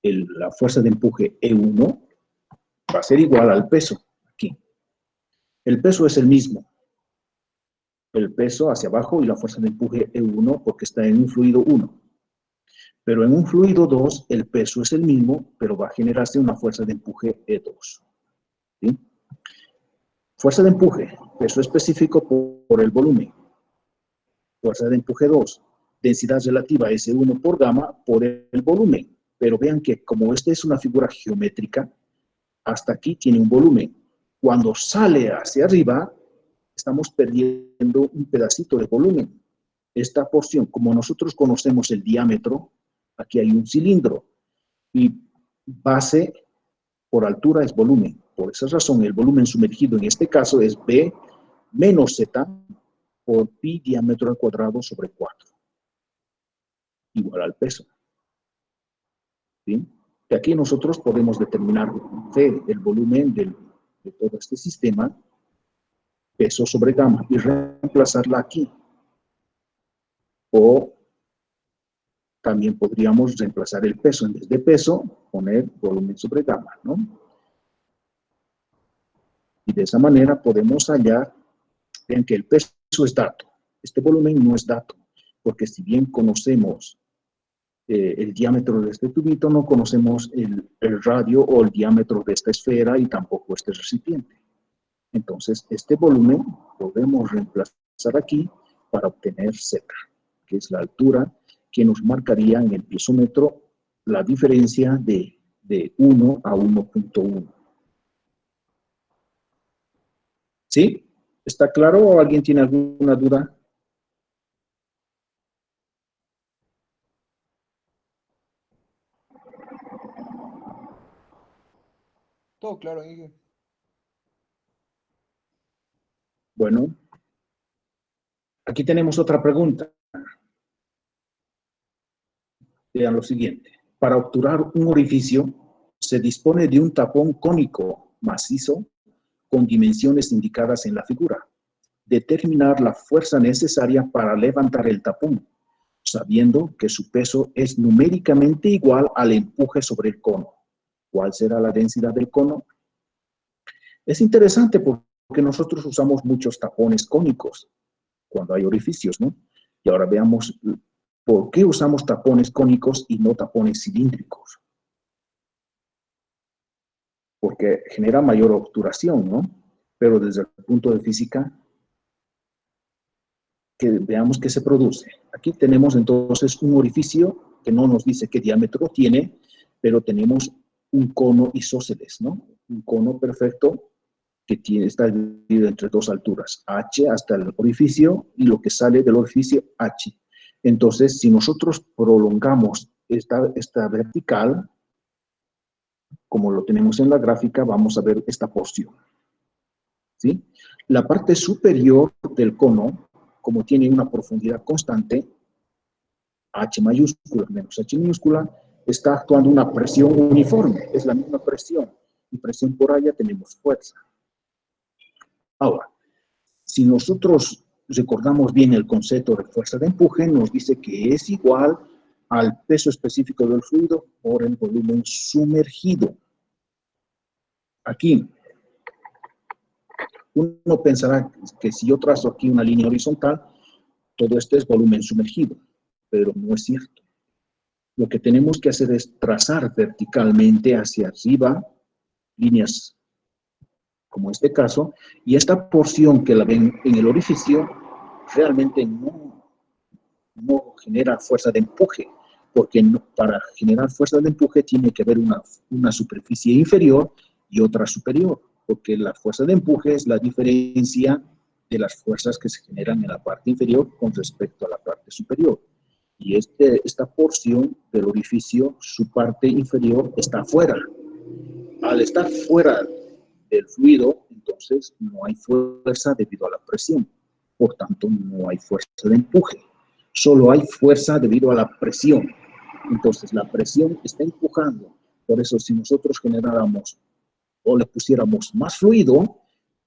la fuerza de empuje E1, va a ser igual al peso, aquí. El peso es el mismo. El peso hacia abajo y la fuerza de empuje E1 porque está en un fluido 1. Pero en un fluido 2, el peso es el mismo, pero va a generarse una fuerza de empuje E2. ¿Sí? Fuerza de empuje, peso específico por el volumen. Fuerza de empuje 2, densidad relativa S1 por gamma por el volumen. Pero vean que como esta es una figura geométrica, hasta aquí tiene un volumen. Cuando sale hacia arriba, estamos perdiendo un pedacito de volumen. Esta porción, como nosotros conocemos el diámetro, aquí hay un cilindro. Y base por altura es volumen. Por esa razón, el volumen sumergido en este caso es B menos Z por pi diámetro al cuadrado sobre 4. Igual al peso. ¿Sí? Y aquí nosotros podemos determinar C, el volumen de todo este sistema, peso sobre gamma, y reemplazarla aquí. O también podríamos reemplazar el peso. En vez de peso, poner volumen sobre gamma, ¿no? Y de esa manera podemos hallar, vean que el peso es dato. Este volumen no es dato, porque si bien conocemos el diámetro de este tubito, no conocemos el radio o el diámetro de esta esfera y tampoco este recipiente. Entonces, este volumen podemos reemplazar aquí para obtener Z, que es la altura que nos marcaría en el piezómetro la diferencia de 1 a 1.1. ¿Sí? ¿Está claro o alguien tiene alguna duda? Todo claro, Inge. Bueno, aquí tenemos otra pregunta. Vean lo siguiente. Para obturar un orificio, se dispone de un tapón cónico macizo con dimensiones indicadas en la figura. Determinar la fuerza necesaria para levantar el tapón, sabiendo que su peso es numéricamente igual al empuje sobre el cono. ¿Cuál será la densidad del cono? Es interesante porque nosotros usamos muchos tapones cónicos cuando hay orificios, ¿no? Y ahora veamos por qué usamos tapones cónicos y no tapones cilíndricos. Porque genera mayor obturación, ¿no? Pero desde el punto de física, que veamos qué se produce. Aquí tenemos entonces un orificio que no nos dice qué diámetro tiene, pero tenemos un cono isósceles, ¿no? Un cono perfecto que está dividido entre dos alturas, H hasta el orificio y lo que sale del orificio H. Entonces, si nosotros prolongamos esta vertical, como lo tenemos en la gráfica, vamos a ver esta porción. ¿Sí? La parte superior del cono, como tiene una profundidad constante, H mayúscula menos H minúscula, está actuando una presión uniforme, es la misma presión, y presión por allá tenemos fuerza. Ahora, si nosotros recordamos bien el concepto de fuerza de empuje, nos dice que es igual al peso específico del fluido por el volumen sumergido. Aquí, uno pensará que si yo trazo aquí una línea horizontal, todo esto es volumen sumergido, pero no es cierto. Lo que tenemos que hacer es trazar verticalmente hacia arriba líneas como este caso, y esta porción que la ven en el orificio realmente no genera fuerza de empuje, porque para generar fuerza de empuje tiene que haber una superficie inferior y otra superior, porque la fuerza de empuje es la diferencia de las fuerzas que se generan en la parte inferior con respecto a la parte superior. Y esta porción del orificio, su parte inferior está fuera. Al estar fuera del fluido, entonces no hay fuerza debido a la presión. por tanto no hay fuerza de empuje, solo hay fuerza debido a la presión. Entonces la presión está empujando, por eso si nosotros generáramos o le pusiéramos más fluido,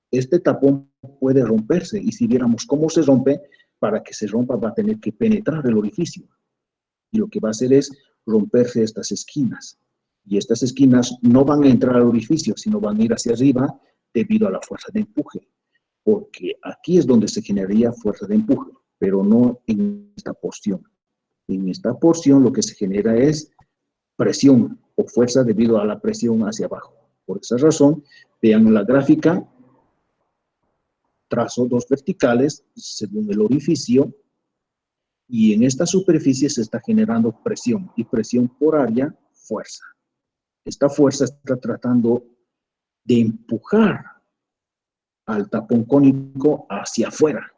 este tapón puede romperse, y si viéramos cómo se rompe, para que se rompa va a tener que penetrar el orificio, y lo que va a hacer es romperse estas esquinas, y estas esquinas no van a entrar al orificio, sino van a ir hacia arriba debido a la fuerza de empuje, porque aquí es donde se generaría fuerza de empuje, pero no en esta porción. En esta porción lo que se genera es presión o fuerza debido a la presión hacia abajo. Por esa razón, vean la gráfica, trazo dos verticales según el orificio, y en esta superficie se está generando presión, y presión por área, fuerza. Esta fuerza está tratando de empujar al tapón cónico hacia afuera,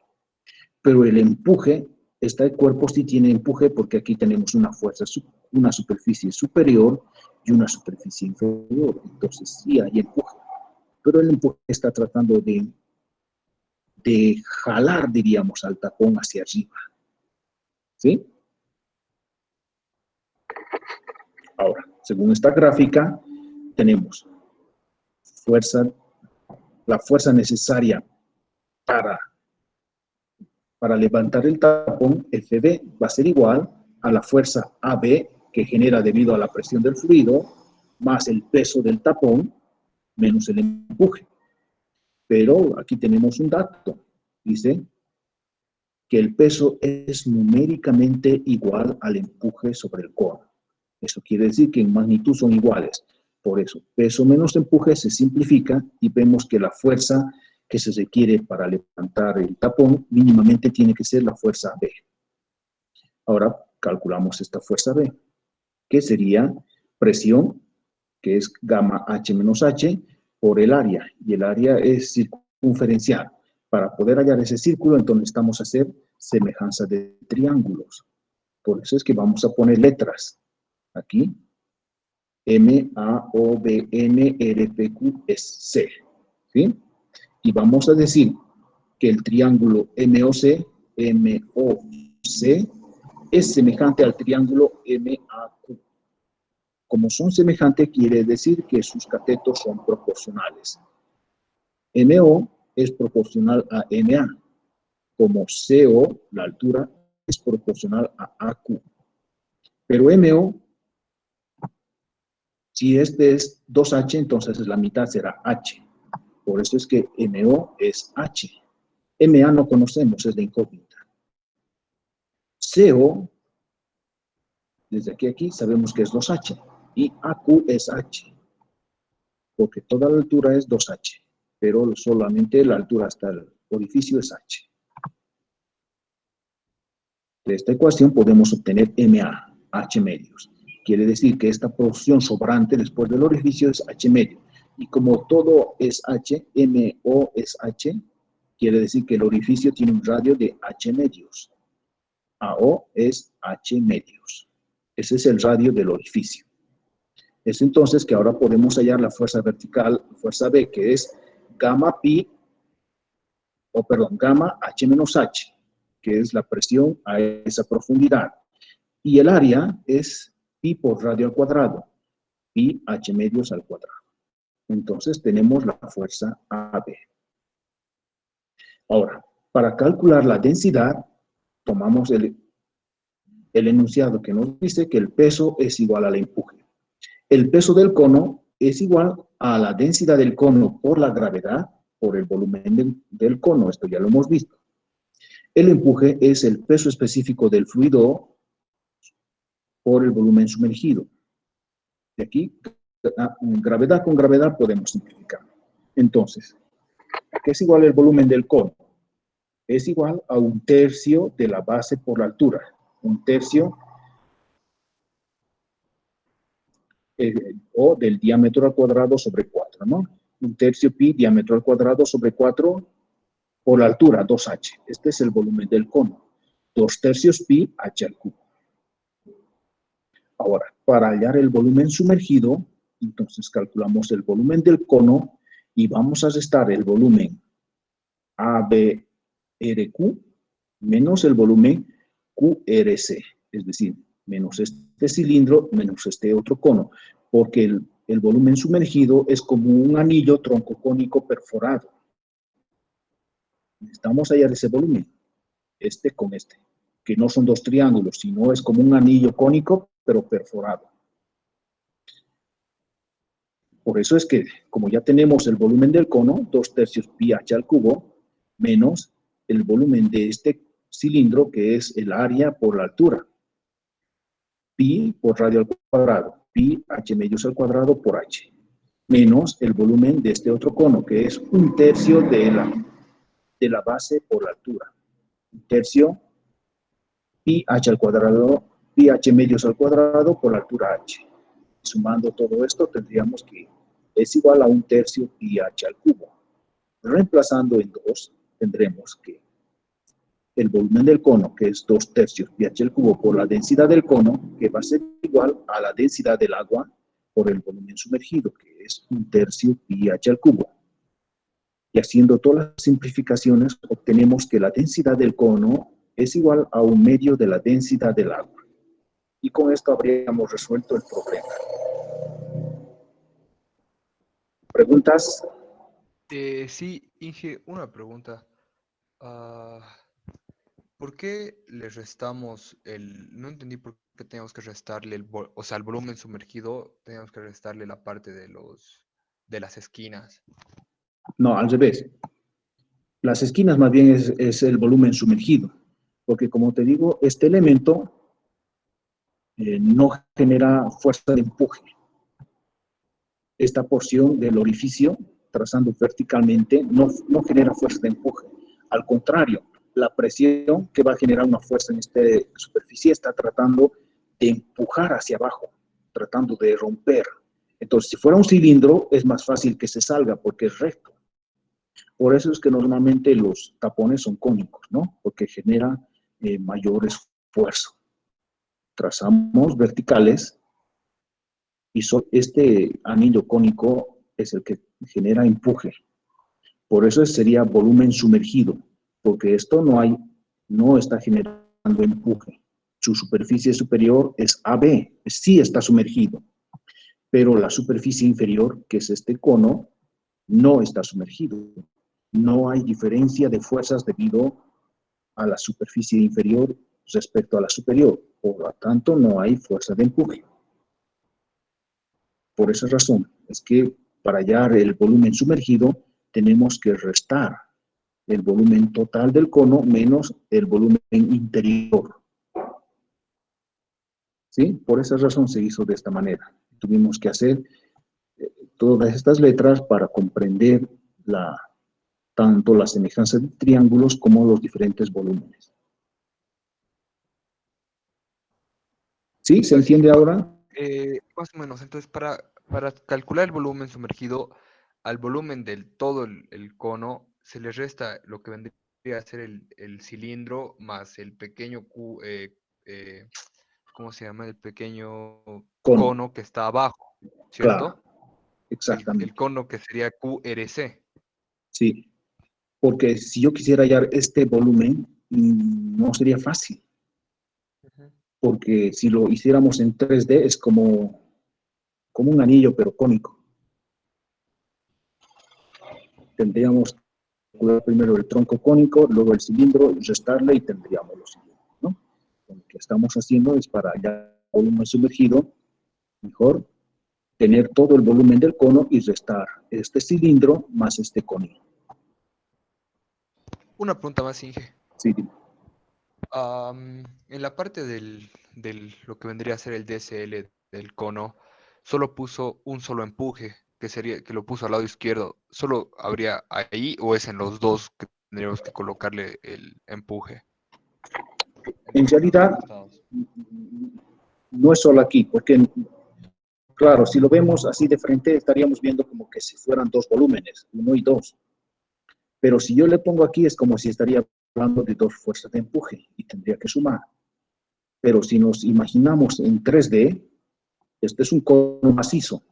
pero el empuje, este cuerpo sí tiene empuje porque aquí tenemos una fuerza, una superficie superior y una superficie inferior, entonces sí hay empuje, pero el empuje está tratando de jalar, diríamos, al tapón hacia arriba, ¿sí? Ahora, según esta gráfica, tenemos la fuerza necesaria para levantar el tapón, FB, va a ser igual a la fuerza AB que genera debido a la presión del fluido, más el peso del tapón, menos el empuje. Pero aquí tenemos un dato, dice que el peso es numéricamente igual al empuje sobre el cono. Eso quiere decir que en magnitud son iguales. Por eso, peso menos empuje se simplifica y vemos que la fuerza que se requiere para levantar el tapón mínimamente tiene que ser la fuerza B. Ahora calculamos esta fuerza B, que sería presión, que es gamma H menos H, por el área, y el área es circunferencial. Para poder hallar ese círculo, entonces necesitamos hacer semejanza de triángulos. Por eso es que vamos a poner letras. Aquí, M, A, O, B, N, R, P, Q, S, C. ¿Sí? Y vamos a decir que el triángulo MOC, MOC, es semejante al triángulo MAQ. Como son semejantes, quiere decir que sus catetos son proporcionales. MO es proporcional a MA, como CO, la altura, es proporcional a AQ. Pero MO, si este es 2H, entonces la mitad será H. Por eso es que MO es H. MA no conocemos, es de incógnita. CO, desde aquí a aquí, sabemos que es 2H. Y AQ es H, porque toda la altura es 2H, pero solamente la altura hasta el orificio es H. De esta ecuación podemos obtener MA, H medios. Quiere decir que esta porción sobrante después del orificio es H medio. Y como todo es H, MO es H, quiere decir que el orificio tiene un radio de H medios. AO es H medios. Ese es el radio del orificio. Es entonces que ahora podemos hallar la fuerza vertical, fuerza B, que es gamma gamma H menos H, que es la presión a esa profundidad. Y el área es pi por radio al cuadrado, pi H medios al cuadrado. Entonces tenemos la fuerza AB. Ahora, para calcular la densidad, tomamos el enunciado que nos dice que el peso es igual al empuje. El peso del cono es igual a la densidad del cono por la gravedad, por el volumen del cono, esto ya lo hemos visto. El empuje es el peso específico del fluido por el volumen sumergido. De aquí, gravedad con gravedad podemos simplificar. Entonces, ¿qué es igual el volumen del cono? Es igual a 1/3 de la base por la altura. 1/3 o del diámetro al cuadrado sobre 4, ¿no? 1/3 pi diámetro al cuadrado sobre 4 por la altura, 2h. Este es el volumen del cono. 2/3 pi h al cubo. Ahora, para hallar el volumen sumergido, entonces calculamos el volumen del cono y vamos a restar el volumen AB RQ menos el volumen QRC, es decir, menos este cilindro menos este otro cono, porque el volumen sumergido es como un anillo troncocónico perforado. Necesitamos hallar ese volumen, este con este, que no son dos triángulos, sino es como un anillo cónico, pero perforado. Por eso es que, como ya tenemos el volumen del cono, 2/3 pi h al cubo, menos el volumen de este cilindro, que es el área por la altura. Pi por radio al cuadrado, pi h medios al cuadrado por h, menos el volumen de este otro cono, que es 1/3 de la base por la altura. 1/3 pi h al cuadrado, pi h medios al cuadrado por la altura h. Sumando todo esto, tendríamos que es igual a 1/3 pi h al cubo. Reemplazando en 2, tendremos que el volumen del cono, que es 2/3 pi h al cubo por la densidad del cono, que va a ser igual a la densidad del agua por el volumen sumergido, que es 1/3 pi h al cubo. Y haciendo todas las simplificaciones, obtenemos que la densidad del cono es igual a 1/2 de la densidad del agua. Y con esto habríamos resuelto el problema. ¿Preguntas? Sí, Inge, una pregunta. Ah, ¿por qué le restamos no entendí por qué tenemos que restarle o sea, el volumen sumergido, tenemos que restarle la parte de las esquinas? No, al revés. Las esquinas más bien es el volumen sumergido, porque como te digo, este elemento no genera fuerza de empuje. Esta porción del orificio, trazando verticalmente, no genera fuerza de empuje. Al contrario, la presión que va a generar una fuerza en esta superficie está tratando de empujar hacia abajo, tratando de romper. Entonces, si fuera un cilindro, es más fácil que se salga porque es recto. Por eso es que normalmente los tapones son cónicos, ¿no? Porque genera mayor esfuerzo. Trazamos verticales y este anillo cónico es el que genera empuje. Por eso sería volumen sumergido, porque esto no está generando empuje. Su superficie superior es AB, sí está sumergido, pero la superficie inferior, que es este cono, no está sumergido. No hay diferencia de fuerzas debido a la superficie inferior respecto a la superior. Por lo tanto, no hay fuerza de empuje. Por esa razón, es que para hallar el volumen sumergido, tenemos que restar el volumen total del cono menos el volumen interior. ¿Sí? Por esa razón se hizo de esta manera. Tuvimos que hacer todas estas letras para comprender tanto la semejanza de triángulos como los diferentes volúmenes. ¿Sí? ¿Se entiende ahora? Más o menos, entonces para calcular el volumen sumergido, al volumen del todo el cono se le resta lo que vendría a ser el cilindro más el pequeño ¿cómo se llama? El pequeño cono que está abajo, ¿cierto? Claro, exactamente. El cono que sería QRC. Sí, porque si yo quisiera hallar este volumen, no sería fácil. Porque si lo hiciéramos en 3D es como un anillo, pero cónico. Tendríamos que calcular primero el tronco cónico, luego el cilindro, restarle y tendríamos lo siguiente, ¿no? Lo que estamos haciendo es para hallar el volumen sumergido, mejor tener todo el volumen del cono y restar este cilindro más este cono. Una pregunta más, Inge. Sí. En la parte lo que vendría a ser el DSL del cono, solo puso un solo empuje, que lo puso al lado izquierdo. ¿Solo habría ahí o es en los dos que tendríamos que colocarle el empuje? En realidad, no es solo aquí, porque, claro, si lo vemos así de frente, estaríamos viendo como que si fueran dos volúmenes, 1 y 2. Pero si yo le pongo aquí, es como si estaría hablando de dos fuerzas de empuje y tendría que sumar. Pero si nos imaginamos en 3D, este es un cono macizo.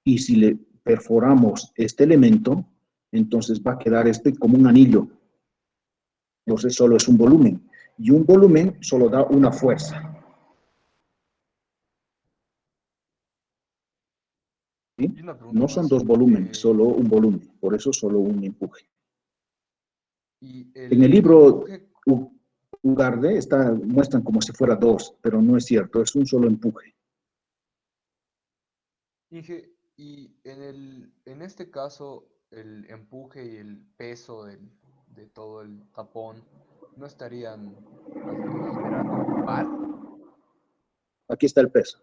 Y si le perforamos este elemento, entonces va a quedar este como un anillo. Entonces solo es un volumen. Y un volumen solo da una fuerza. ¿Sí? Y una pregunta No son más. dos volúmenes, solo un volumen. Por eso solo un empuje. Y En el el libro empuje, Ugarde muestran como si fuera dos, pero no es cierto, es un solo empuje. Inge, y en este caso, el empuje y el peso de todo el tapón no estarían generando un par. Aquí está el peso,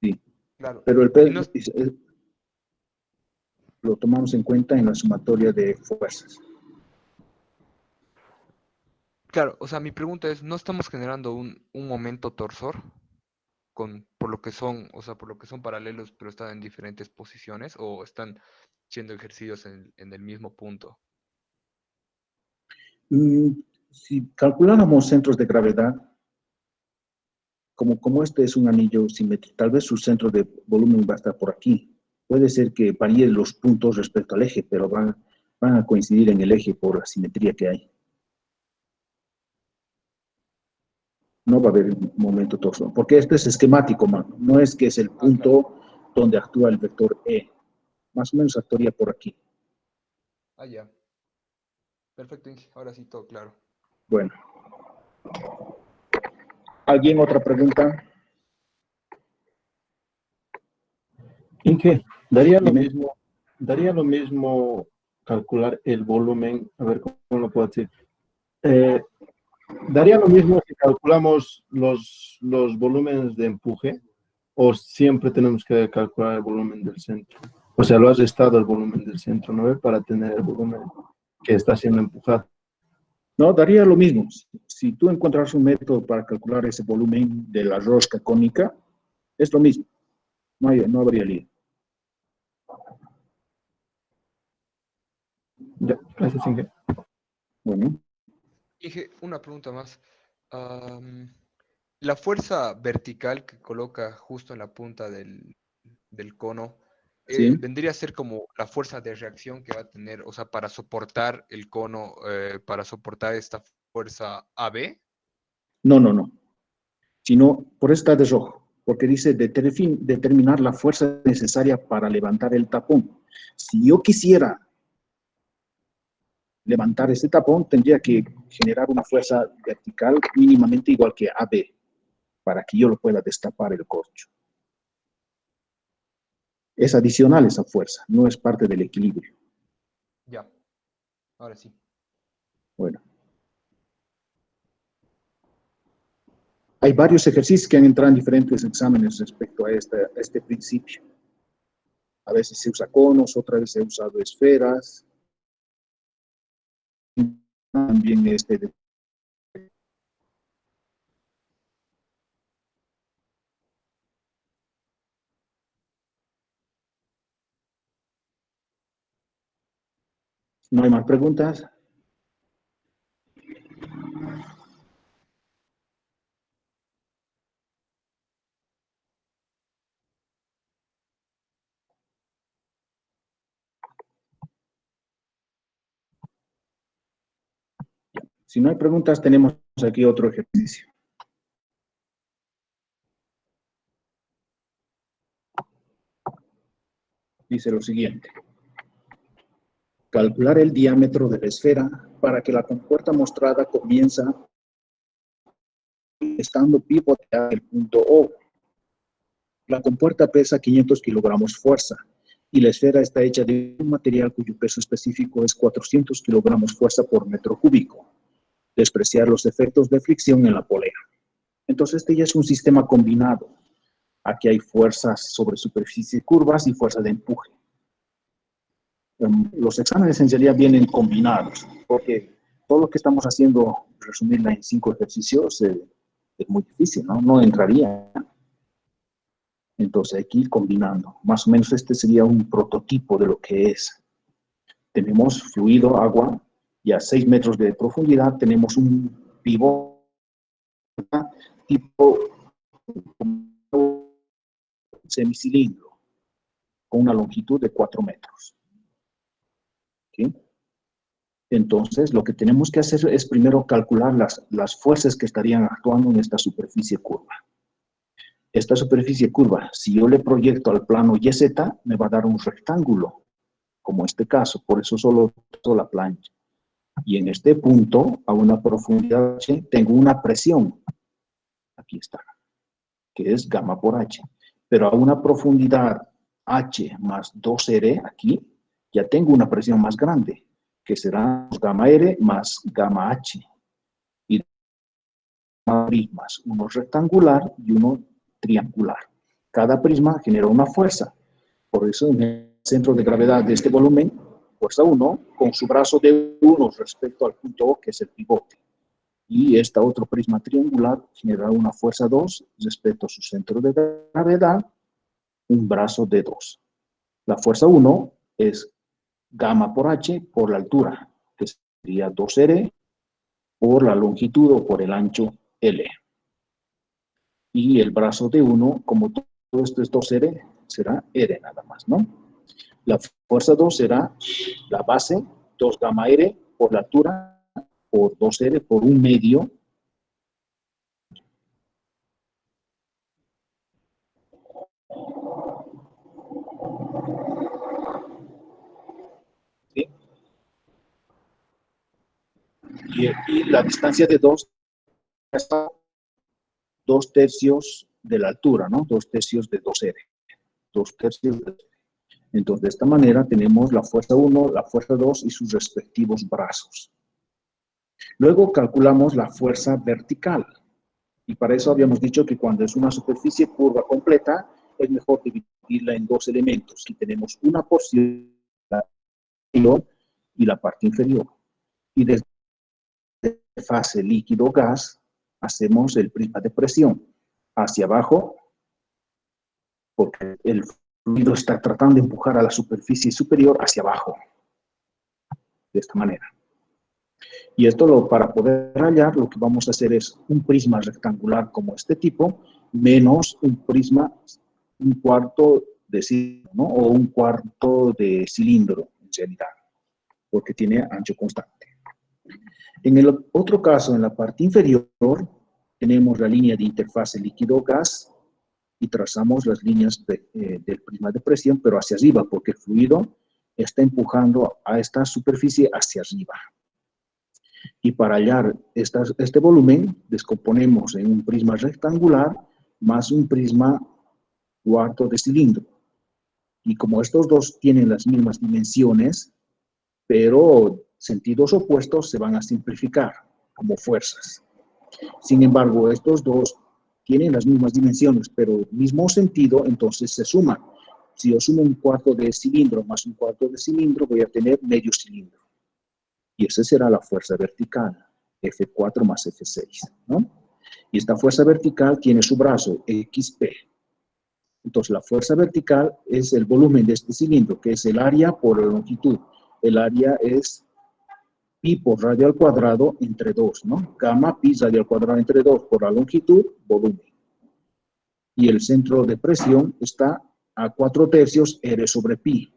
sí. Claro. Pero el Y peso no, lo tomamos en cuenta en la sumatoria de fuerzas. claro, o sea, mi pregunta es, ¿no estamos generando un momento torsor por lo que son, o sea, por lo que son paralelos, pero están en diferentes posiciones o están siendo ejercidos en el mismo punto? Si calculáramos centros de gravedad, como este es un anillo simétrico, tal vez su centro de volumen va a estar por aquí. Puede ser que varíen los puntos respecto al eje, pero van a coincidir en el eje por la simetría que hay. No va a haber un momento torsor, porque este es esquemático, mano. No es que es el Ah, claro. punto donde actúa el vector E. Más o menos actuaría por aquí. Ah, ya. Perfecto, Inge. Ahora sí, todo claro. Bueno. ¿Alguien otra pregunta? Inge, Dime. daría lo mismo calcular el volumen, a ver cómo lo puedo decir. Eh, daría lo mismo si calculamos los volúmenes de empuje, o siempre tenemos que calcular el volumen del centro. O sea, lo has estado el volumen del centro, ¿no? Para tener el volumen que está siendo empujado. No, daría lo mismo. Si tú encuentras un método para calcular ese volumen de la rosca cónica, es lo mismo. No habría lío. Ya, gracias, Inge. Bueno, Inge, una pregunta más. La fuerza vertical que coloca justo en la punta del cono, sí. vendría a ser como la fuerza de reacción que va a tener, o sea, para soportar el cono, para soportar esta fuerza AB. No. Sino, por eso está de rojo, porque dice determinar la fuerza necesaria para levantar el tapón. Si yo quisiera levantar ese tapón, tendría que generar una fuerza vertical mínimamente igual que AB, para que yo lo pueda destapar el corcho. Es adicional esa fuerza, no es parte del equilibrio. Ya, ahora sí. Bueno. Hay varios ejercicios que han entrado en diferentes exámenes respecto a este principio. A veces se usa conos, otras veces se ha usado esferas. También ¿No hay más preguntas? Si no hay preguntas, tenemos aquí otro ejercicio. Dice lo siguiente. Calcular el diámetro de la esfera para que la compuerta mostrada comienza estando pivoteada en el punto O. La compuerta pesa 500 kilogramos fuerza y la esfera está hecha de un material cuyo peso específico es 400 kilogramos fuerza por metro cúbico. Despreciar los efectos de fricción en la polea. Entonces este ya es un sistema combinado. Aquí hay fuerzas sobre superficies curvas y fuerza de empuje. Los exámenes en realidad vienen combinados, porque todo lo que estamos haciendo, resumirla en 5 ejercicios, es muy difícil, ¿no? No entraría. Entonces hay que ir combinando. Más o menos este sería un prototipo de lo que es. Tenemos fluido, agua, y a 6 metros de profundidad tenemos un pivote tipo semicilindro con una longitud de 4 metros. ¿Sí? Entonces, lo que tenemos que hacer es primero calcular las fuerzas que estarían actuando en esta superficie curva. Esta superficie curva, si yo le proyecto al plano YZ, me va a dar un rectángulo, como este caso, por eso solo la plancha. Y en este punto, a una profundidad H, tengo una presión, aquí está, que es gamma por H. Pero a una profundidad H más 2R, aquí, ya tengo una presión más grande, que será gamma R más gamma H. Y prismas, uno rectangular y uno triangular. Cada prisma genera una fuerza. Por eso en el centro de gravedad de este volumen, fuerza 1, con su brazo de 1 respecto al punto O, que es el pivote. Y este otro prisma triangular genera una fuerza 2 respecto a su centro de gravedad, un brazo de 2. La fuerza 1 es gamma por H por la altura, que sería 2R, por la longitud o por el ancho L. Y el brazo de 1, como todo esto es 2R, será R nada más, ¿no? La fuerza 2 será la base, 2 gamma R por la altura, por 2R, por un medio. ¿Sí? Y la distancia de 2 está 2/3 de la altura, ¿no? 2/3 de 2R. 2/3 de 2R. Entonces, de esta manera tenemos la fuerza 1, la fuerza 2 y sus respectivos brazos. Luego calculamos la fuerza vertical. Y para eso habíamos dicho que cuando es una superficie curva completa, es mejor dividirla en dos elementos. Y tenemos una porción, la superior y la parte inferior. Y desde fase líquido-gas, hacemos el prisma de presión hacia abajo, porque el fluido está tratando de empujar a la superficie superior hacia abajo, de esta manera. Y esto, para poder hallar, lo que vamos a hacer es un prisma rectangular como este tipo, menos un prisma, un cuarto de cilindro, ¿no? O un cuarto de cilindro, en realidad, porque tiene ancho constante. En el otro caso, en la parte inferior, tenemos la línea de interfase líquido-gas y trazamos las líneas del prisma de presión, pero hacia arriba, porque el fluido está empujando a esta superficie hacia arriba. Y para hallar este volumen, descomponemos en un prisma rectangular más un prisma cuarto de cilindro. Y como estos dos tienen las mismas dimensiones, pero sentidos opuestos, se van a simplificar como fuerzas. Sin embargo, estos dos tienen las mismas dimensiones, pero mismo sentido, entonces se suman. Si yo sumo un cuarto de cilindro más un cuarto de cilindro, voy a tener medio cilindro. Y esa será la fuerza vertical, F4 más F6, ¿no? Y esta fuerza vertical tiene su brazo, XP. Entonces, la fuerza vertical es el volumen de este cilindro, que es el área por la longitud. El área es pi por radio al cuadrado entre 2, ¿no? Gamma pi radio al cuadrado entre 2 por la longitud, volumen. Y el centro de presión está a 4/3 R sobre pi.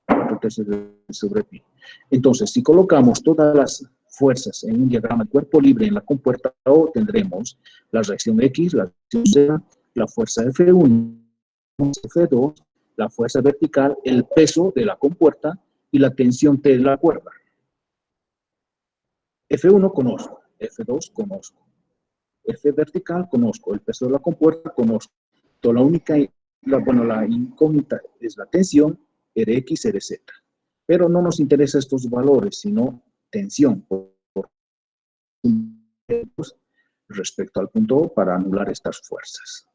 4/3 R sobre pi. Entonces, si colocamos todas las fuerzas en un diagrama de cuerpo libre en la compuerta O, tendremos la reacción X, la reacción Z, la fuerza F1, F2, la fuerza vertical, el peso de la compuerta y la tensión T de la cuerda. F1 conozco, F2 conozco, F vertical conozco, el peso de la compuerta conozco. Toda la incógnita es la tensión, Rx, Rz. Pero no nos interesa estos valores, sino tensión respecto al punto O para anular estas fuerzas.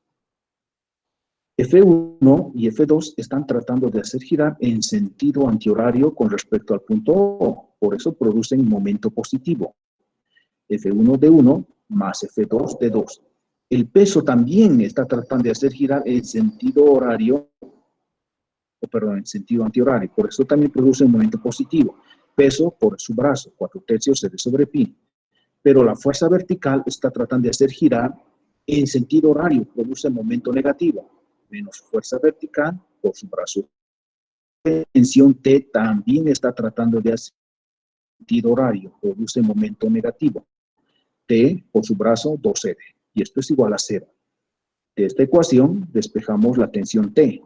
F1 y F2 están tratando de hacer girar en sentido antihorario con respecto al punto O, por eso producen momento positivo. F1 de 1 más F2 de 2. El peso también está tratando de hacer girar en sentido horario, en sentido antihorario, por eso también produce un momento positivo. Peso por su brazo, 4/3 R sobre pi. Pero la fuerza vertical está tratando de hacer girar en sentido horario, produce momento negativo, menos fuerza vertical por su brazo. Tensión T también está tratando de hacer sentido horario, produce momento negativo. T por su brazo 2R. Y esto es igual a 0. De esta ecuación despejamos la tensión T.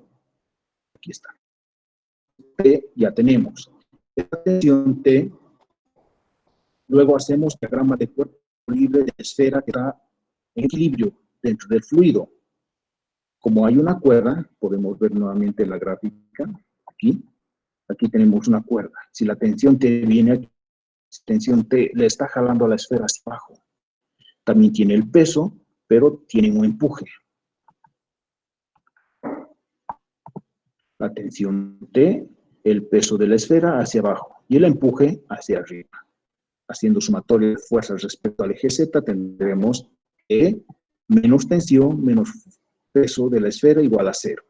Aquí está. T ya tenemos. Esta tensión T, luego hacemos diagrama de cuerpo libre de esfera que está en equilibrio dentro del fluido. Como hay una cuerda, podemos ver nuevamente la gráfica aquí. Aquí tenemos una cuerda. Si la tensión T viene aquí, la tensión T le está jalando a la esfera hacia abajo. También tiene el peso, pero tiene un empuje. La tensión T, el peso de la esfera hacia abajo y el empuje hacia arriba. Haciendo sumatoria de fuerzas respecto al eje Z, tendremos E menos tensión menos peso de la esfera igual a 0.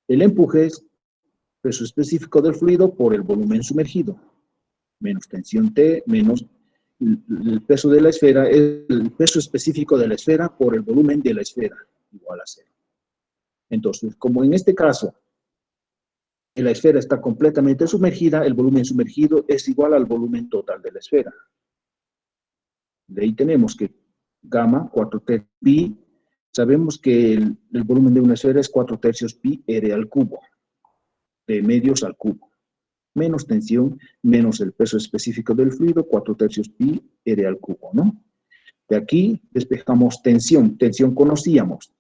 El empuje es peso específico del fluido por el volumen sumergido. Menos tensión T menos el peso de la esfera, el peso específico de la esfera por el volumen de la esfera igual a 0. Entonces, como en este caso la esfera está completamente sumergida, el volumen sumergido es igual al volumen total de la esfera. De ahí tenemos que gamma 4 tercios pi, sabemos que el volumen de una esfera es 4 tercios pi r al cubo, de medios al cubo, menos tensión, menos el peso específico del fluido, 4 tercios pi r al cubo, ¿no? De aquí despejamos tensión, tensión conocíamos,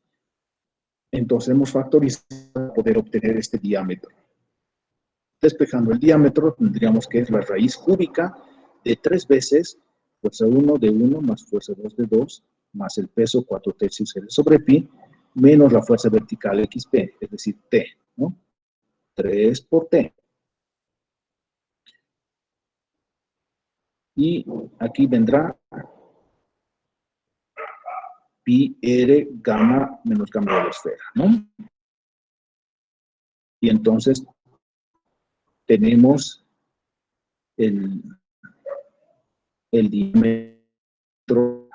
entonces hemos factorizado para poder obtener este diámetro. Despejando el diámetro, tendríamos que es la raíz cúbica de 3 veces fuerza 1 de 1 más fuerza 2 de 2 más el peso 4 tercios R sobre pi menos la fuerza vertical XP, es decir, T, ¿no? 3 por T. Y aquí vendrá pi R gamma menos gamma de la esfera, ¿no? Y entonces tenemos el diámetro.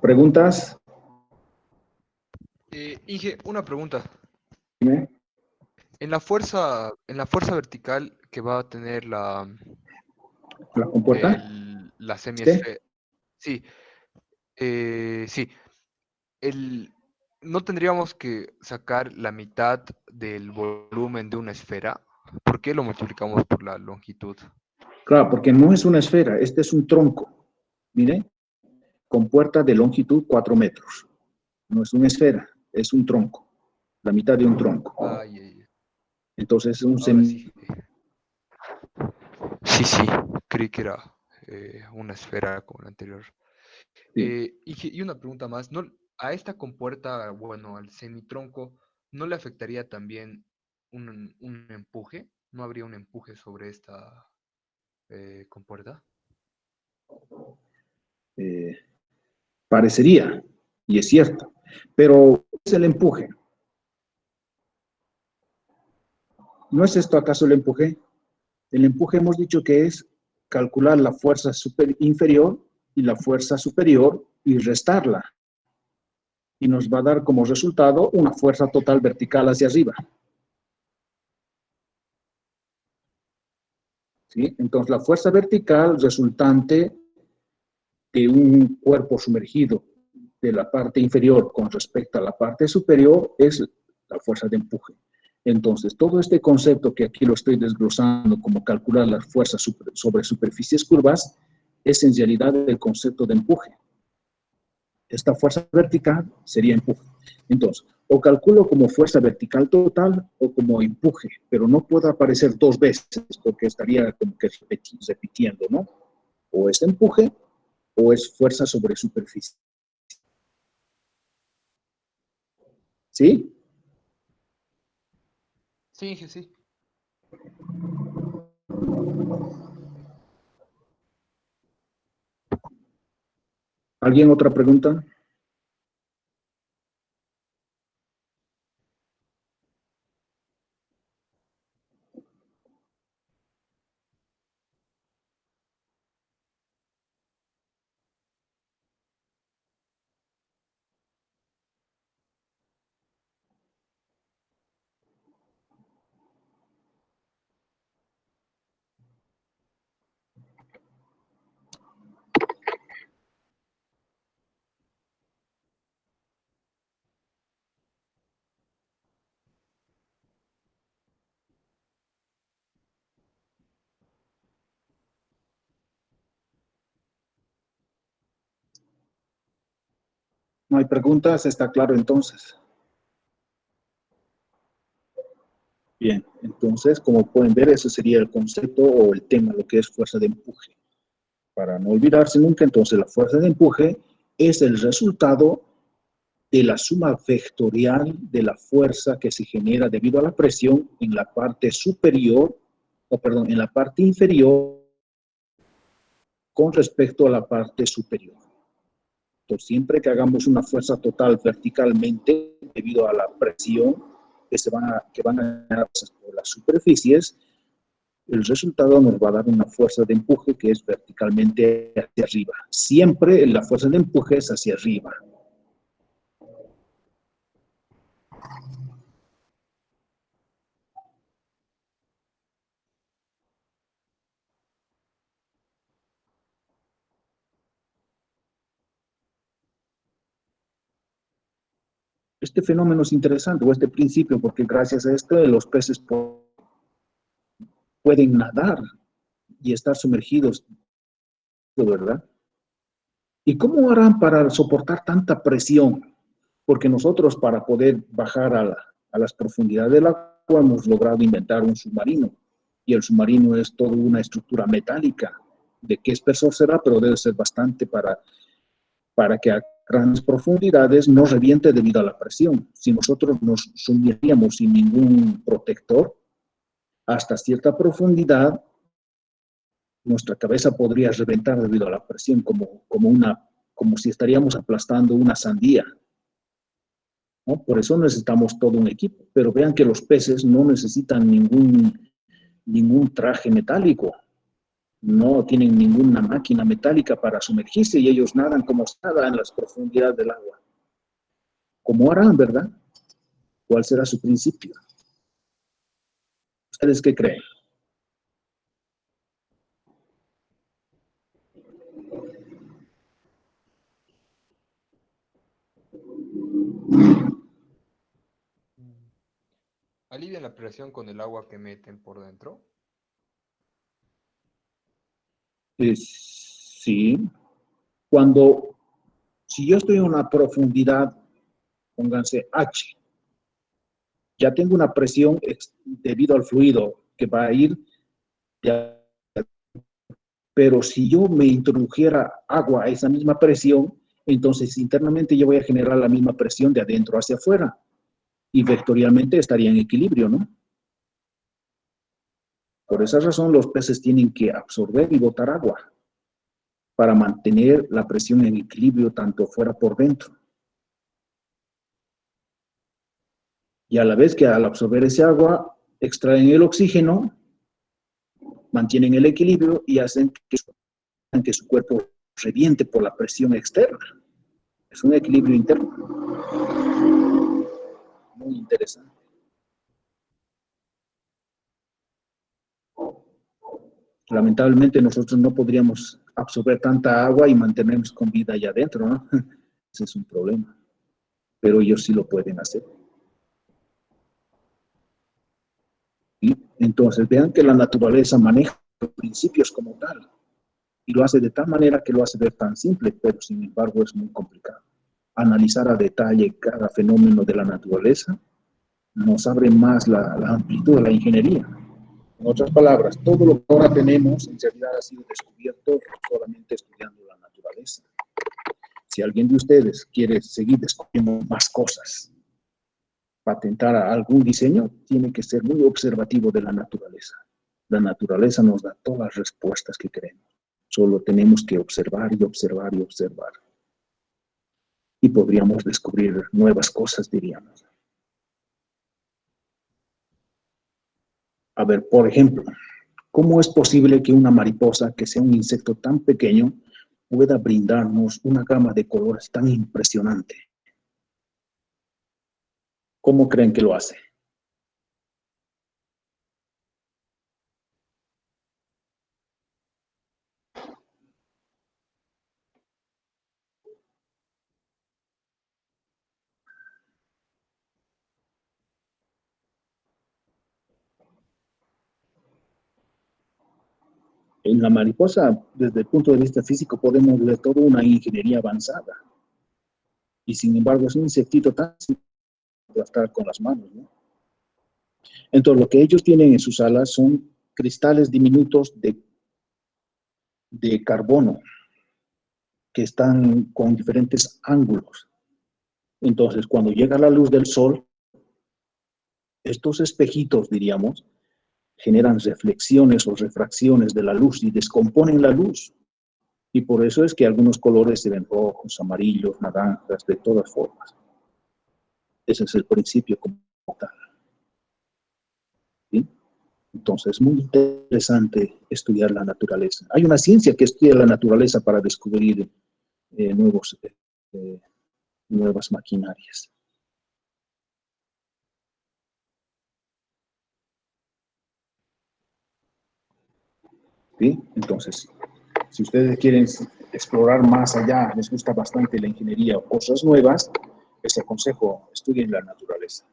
¿Preguntas? Inge, una pregunta. Dime. En la fuerza vertical que va a tener ¿La compuerta? la ¿Sí? semiesfera. Sí, sí. El, ¿No tendríamos que sacar la mitad del volumen de una esfera? ¿Por qué lo multiplicamos por la longitud? Claro, porque no es una esfera, este es un tronco. Mire, con puerta de longitud 4 metros. No es una esfera, es un tronco, la mitad de un tronco. Ay, ay, ay. Entonces es un Ahora sí. semi... Sí, sí, creí que era una esfera como la anterior. Sí. Y una pregunta más, ¿no, a esta compuerta, bueno, al semitronco, ¿no le afectaría también un empuje? ¿No habría un empuje sobre esta compuerta? eh, parecería, y es cierto, pero ¿qué es el empuje? ¿No es esto acaso el empuje? El empuje hemos dicho que es calcular la fuerza inferior y la fuerza superior y restarla. Y nos va a dar como resultado una fuerza total vertical hacia arriba. ¿Sí? Entonces la fuerza vertical resultante de un cuerpo sumergido de la parte inferior con respecto a la parte superior es la fuerza de empuje. Entonces, todo este concepto que aquí lo estoy desglosando como calcular las fuerzas sobre superficies curvas es en realidad el concepto de empuje. Esta fuerza vertical sería empuje. Entonces, o calculo como fuerza vertical total o como empuje, pero no puede aparecer dos veces porque estaría como que repitiendo, ¿no? O es empuje o es fuerza sobre superficie. ¿Sí? Sí, Inge, sí. ¿Alguien otra pregunta? ¿No hay preguntas? ¿Está claro entonces? Bien, entonces, como pueden ver, ese sería el concepto o el tema, lo que es fuerza de empuje. Para no olvidarse nunca, entonces, la fuerza de empuje es el resultado de la suma vectorial de la fuerza que se genera debido a la presión en la parte superior, o perdón, en la parte inferior con respecto a la parte superior. Entonces, siempre que hagamos una fuerza total verticalmente debido a la presión que van a generar por las superficies, el resultado nos va a dar una fuerza de empuje que es verticalmente hacia arriba. Siempre la fuerza de empuje es hacia arriba. Este fenómeno es interesante, o este principio, porque gracias a esto los peces pueden nadar y estar sumergidos, ¿verdad? ¿Y cómo harán para soportar tanta presión? Porque nosotros para poder bajar a las profundidades del agua hemos logrado inventar un submarino. Y el submarino es toda una estructura metálica. De qué espesor será, pero debe ser bastante para que a grandes profundidades no reviente debido a la presión. Si nosotros nos sumiríamos sin ningún protector, hasta cierta profundidad, nuestra cabeza podría reventar debido a la presión, como si estaríamos aplastando una sandía, ¿no? Por eso necesitamos todo un equipo. Pero vean que los peces no necesitan ningún traje metálico, no tienen ninguna máquina metálica para sumergirse y ellos nadan como nada en las profundidades del agua. ¿Cómo harán, verdad? ¿Cuál será su principio? ¿Ustedes qué creen? ¿Alivian la presión con el agua que meten por dentro? Sí. Si yo estoy en una profundidad, pónganse H, ya tengo una presión debido al fluido que va a ir, pero si yo me introdujera agua a esa misma presión, entonces internamente yo voy a generar la misma presión de adentro hacia afuera y vectorialmente estaría en equilibrio, ¿no? Por esa razón los peces tienen que absorber y botar agua para mantener la presión en equilibrio tanto fuera por dentro. Y a la vez que al absorber ese agua, extraen el oxígeno, mantienen el equilibrio y hacen que su cuerpo reviente por la presión externa. Es un equilibrio interno. Muy interesante. Lamentablemente nosotros no podríamos absorber tanta agua y mantenernos con vida allá adentro, ¿no? Ese es un problema. Pero ellos sí lo pueden hacer. Y entonces vean que la naturaleza maneja los principios como tal. Y lo hace de tal manera que lo hace ver tan simple, pero sin embargo es muy complicado. Analizar a detalle cada fenómeno de la naturaleza nos abre más la amplitud de la ingeniería. En otras palabras, todo lo que ahora tenemos en realidad ha sido descubierto solamente estudiando la naturaleza. Si alguien de ustedes quiere seguir descubriendo más cosas, patentar algún diseño, tiene que ser muy observativo de la naturaleza. La naturaleza nos da todas las respuestas que queremos. Solo tenemos que observar y observar y observar. Y podríamos descubrir nuevas cosas, diríamos. A ver, por ejemplo, ¿cómo es posible que una mariposa, que sea un insecto tan pequeño, pueda brindarnos una gama de colores tan impresionante? ¿Cómo creen que lo hace? En la mariposa, desde el punto de vista físico, podemos ver toda una ingeniería avanzada. y sin embargo es un insectito tan simple de aplastar con las manos, ¿no? Entonces, lo que ellos tienen en sus alas son cristales diminutos de carbono que están con diferentes ángulos. Entonces, cuando llega la luz del sol, estos espejitos, diríamos, generan reflexiones o refracciones de la luz y descomponen la luz. Y por eso es que algunos colores se ven rojos, amarillos, naranjas, de todas formas. Ese es el principio como tal. ¿Sí? Entonces, es muy interesante estudiar la naturaleza. Hay una ciencia que estudia la naturaleza para descubrir nuevas maquinarias. ¿Sí? Entonces, si ustedes quieren explorar más allá, les gusta bastante la ingeniería o cosas nuevas, les aconsejo, estudien la naturaleza.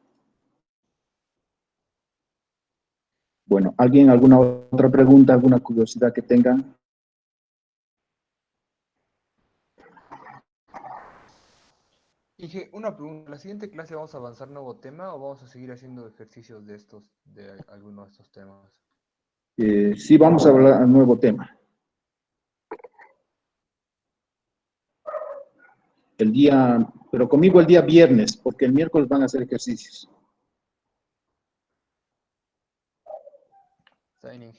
Bueno, ¿alguien alguna otra pregunta, alguna curiosidad que tengan? Dije, una pregunta, ¿en la siguiente clase vamos a avanzar nuevo tema o vamos a seguir haciendo ejercicios de alguno de estos temas? Sí, vamos a hablar de un nuevo tema. Pero conmigo el día viernes, porque el miércoles van a hacer ejercicios. Signing.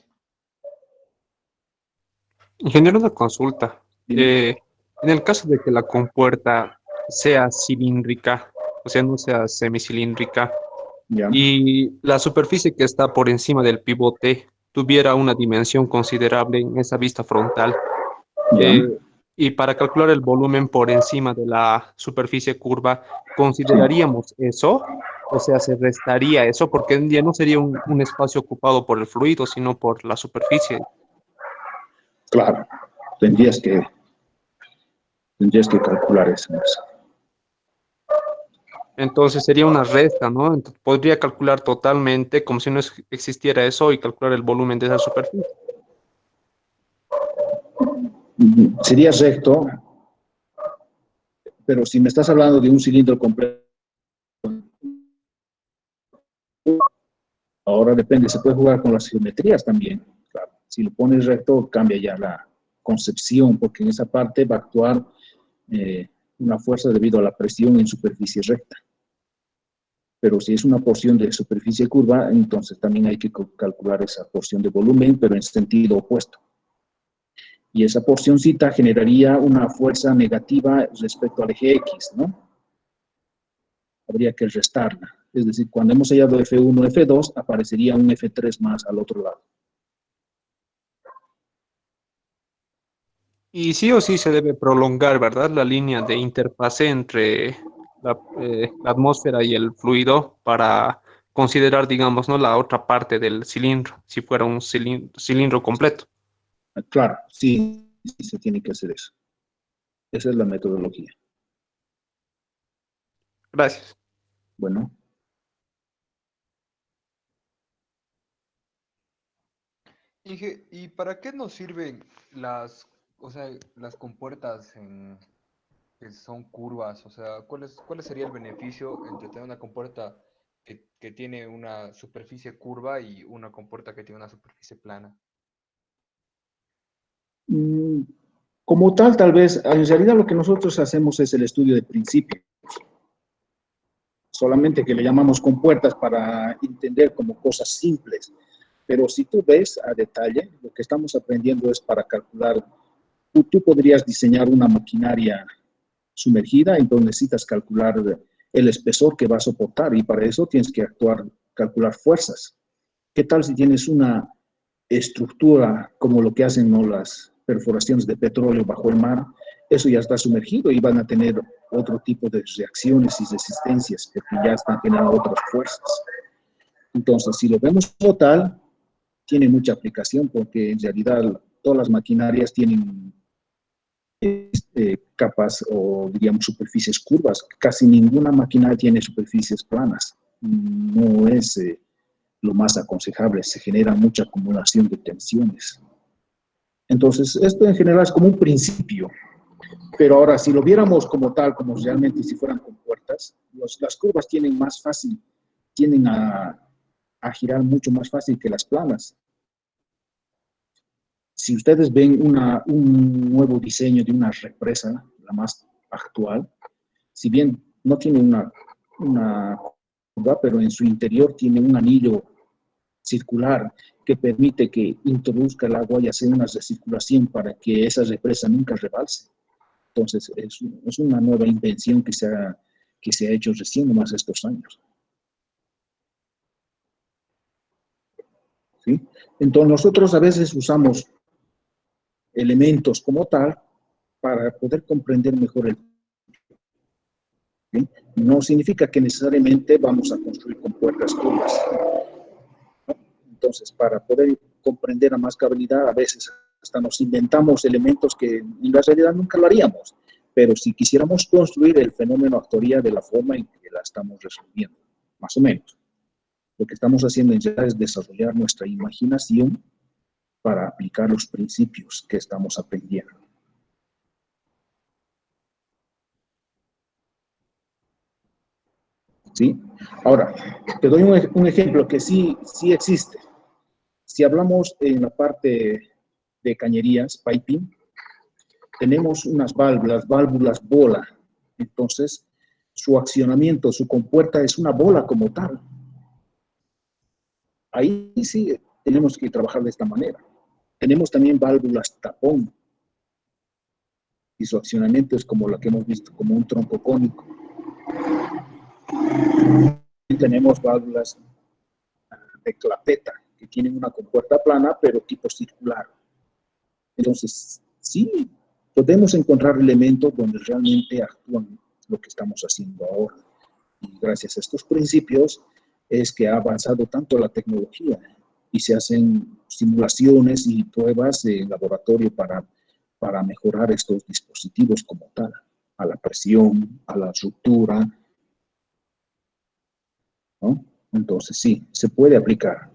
Ingeniero, una consulta. Dime. En el caso de que la compuerta sea cilíndrica, o sea, no sea semicilíndrica, Ya. y la superficie que está por encima del pivote tuviera una dimensión considerable en esa vista frontal, Ya. y para calcular el volumen por encima de la superficie curva, ¿consideraríamos eso? O sea, se restaría eso, porque ya no sería un espacio ocupado por el fluido, sino por la superficie. Claro, tendrías que calcular eso. Entonces sería una resta, ¿no? Entonces, podría calcular totalmente como si no existiera eso y calcular el volumen de esa superficie. Sería recto, pero si me estás hablando de un cilindro completo, ahora depende, se puede jugar con las geometrías también. Claro. Si lo pones recto, cambia ya la concepción, porque en esa parte va a actuar una fuerza debido a la presión en superficie recta. Pero si es una porción de superficie curva, entonces también hay que calcular esa porción de volumen, pero en sentido opuesto. Y esa porcióncita generaría una fuerza negativa respecto al eje X, ¿no? Habría que restarla. Es decir, cuando hemos hallado F1, F2, aparecería un F3 más al otro lado. Y sí o sí se debe prolongar, ¿verdad? La línea de interfase entre la atmósfera y el fluido para considerar, digamos, ¿no? La otra parte del cilindro, si fuera un cilindro completo. Claro, sí, sí se tiene que hacer eso. Esa es la metodología. Gracias. Bueno. Dije, ¿y para qué nos sirven las compuertas que son curvas? O sea, ¿cuál sería el beneficio entre tener una compuerta que tiene una superficie curva y una compuerta que tiene una superficie plana? Como tal vez, en realidad lo que nosotros hacemos es el estudio de principios. Solamente que le llamamos compuertas para entender como cosas simples. Pero si tú ves a detalle, lo que estamos aprendiendo es para calcular. Tú podrías diseñar una maquinaria sumergida, entonces necesitas calcular el espesor que va a soportar y para eso tienes que calcular fuerzas. ¿Qué tal si tienes una estructura como lo que hacen, ¿no?, las perforaciones de petróleo bajo el mar? Eso ya está sumergido y van a tener otro tipo de reacciones y resistencias porque ya están generando otras fuerzas. Entonces, si lo vemos como tal, tiene mucha aplicación porque en realidad todas las maquinarias tienen capas o diríamos superficies curvas. Casi ninguna maquinaria tiene superficies planas. No es lo más aconsejable, se genera mucha acumulación de tensiones. Entonces, esto en general es como un principio. Pero ahora, si lo viéramos como tal, como realmente si fueran compuertas, las curvas tienen más fácil, tienden a girar mucho más fácil que las planas. Si ustedes ven un nuevo diseño de una represa, la más actual, si bien no tiene una curva, pero en su interior tiene un anillo circular que permite que introduzca el agua y hacer una recirculación para que esa represa nunca rebalse. Entonces, es una nueva invención que se ha hecho recién nomás estos años. ¿Sí? Entonces, nosotros a veces usamos elementos como tal para poder comprender mejor el... ¿sí? No significa que necesariamente vamos a construir compuertas curvas. Entonces, para poder comprender a más cabalidad, a veces hasta nos inventamos elementos que en la realidad nunca lo haríamos. Pero si quisiéramos construir el fenómeno actuaría de la forma en que la estamos resolviendo, más o menos. Lo que estamos haciendo ya es desarrollar nuestra imaginación para aplicar los principios que estamos aprendiendo. ¿Sí? Ahora, te doy un ejemplo que sí existe. Si hablamos en la parte de cañerías, piping, tenemos unas válvulas bola. Entonces, su accionamiento, su compuerta es una bola como tal. Ahí sí tenemos que trabajar de esta manera. Tenemos también válvulas tapón. Y su accionamiento es como la que hemos visto, como un tronco cónico. Y tenemos válvulas de clapeta, que tienen una compuerta plana, pero tipo circular. Entonces, sí, podemos encontrar elementos donde realmente actúan lo que estamos haciendo ahora. Y gracias a estos principios es que ha avanzado tanto la tecnología y se hacen simulaciones y pruebas en laboratorio para mejorar estos dispositivos como tal, a la presión, a la ruptura, ¿no? Entonces sí, se puede aplicar.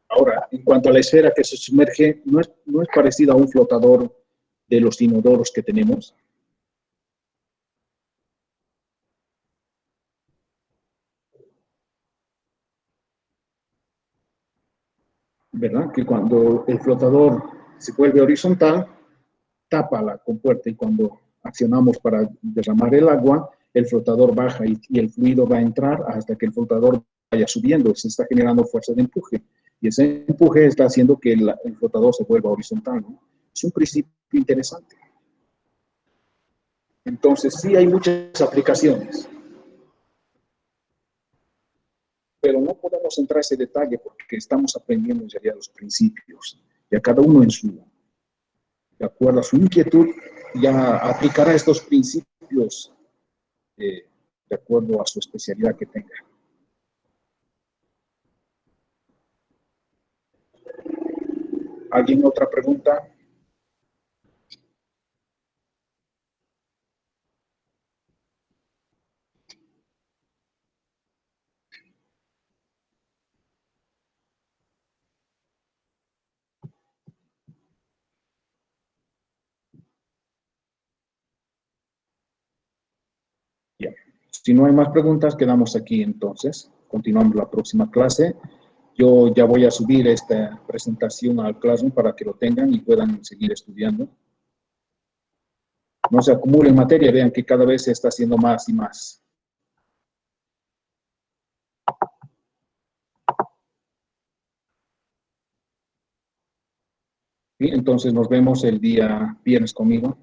Ahora, en cuanto a la esfera que se sumerge, no es parecida a un flotador de los inodoros que tenemos. ¿Verdad? Que cuando el flotador se vuelve horizontal, tapa la compuerta y cuando accionamos para derramar el agua, el flotador baja y el fluido va a entrar hasta que el flotador vaya subiendo. Se está generando fuerza de empuje y ese empuje está haciendo que el flotador se vuelva horizontal, ¿no? Es un principio interesante. Entonces, sí hay muchas aplicaciones, pero no podemos entrar a ese detalle porque estamos aprendiendo en realidad los principios. Y a cada uno de acuerdo a su inquietud, ya aplicará estos principios de acuerdo a su especialidad que tenga. ¿Alguien otra pregunta? Ya. Si no hay más preguntas, quedamos aquí entonces. Continuamos la próxima clase. Yo ya voy a subir esta presentación al Classroom para que lo tengan y puedan seguir estudiando. No se acumulen materia, vean que cada vez se está haciendo más y más. Y entonces nos vemos el día viernes conmigo.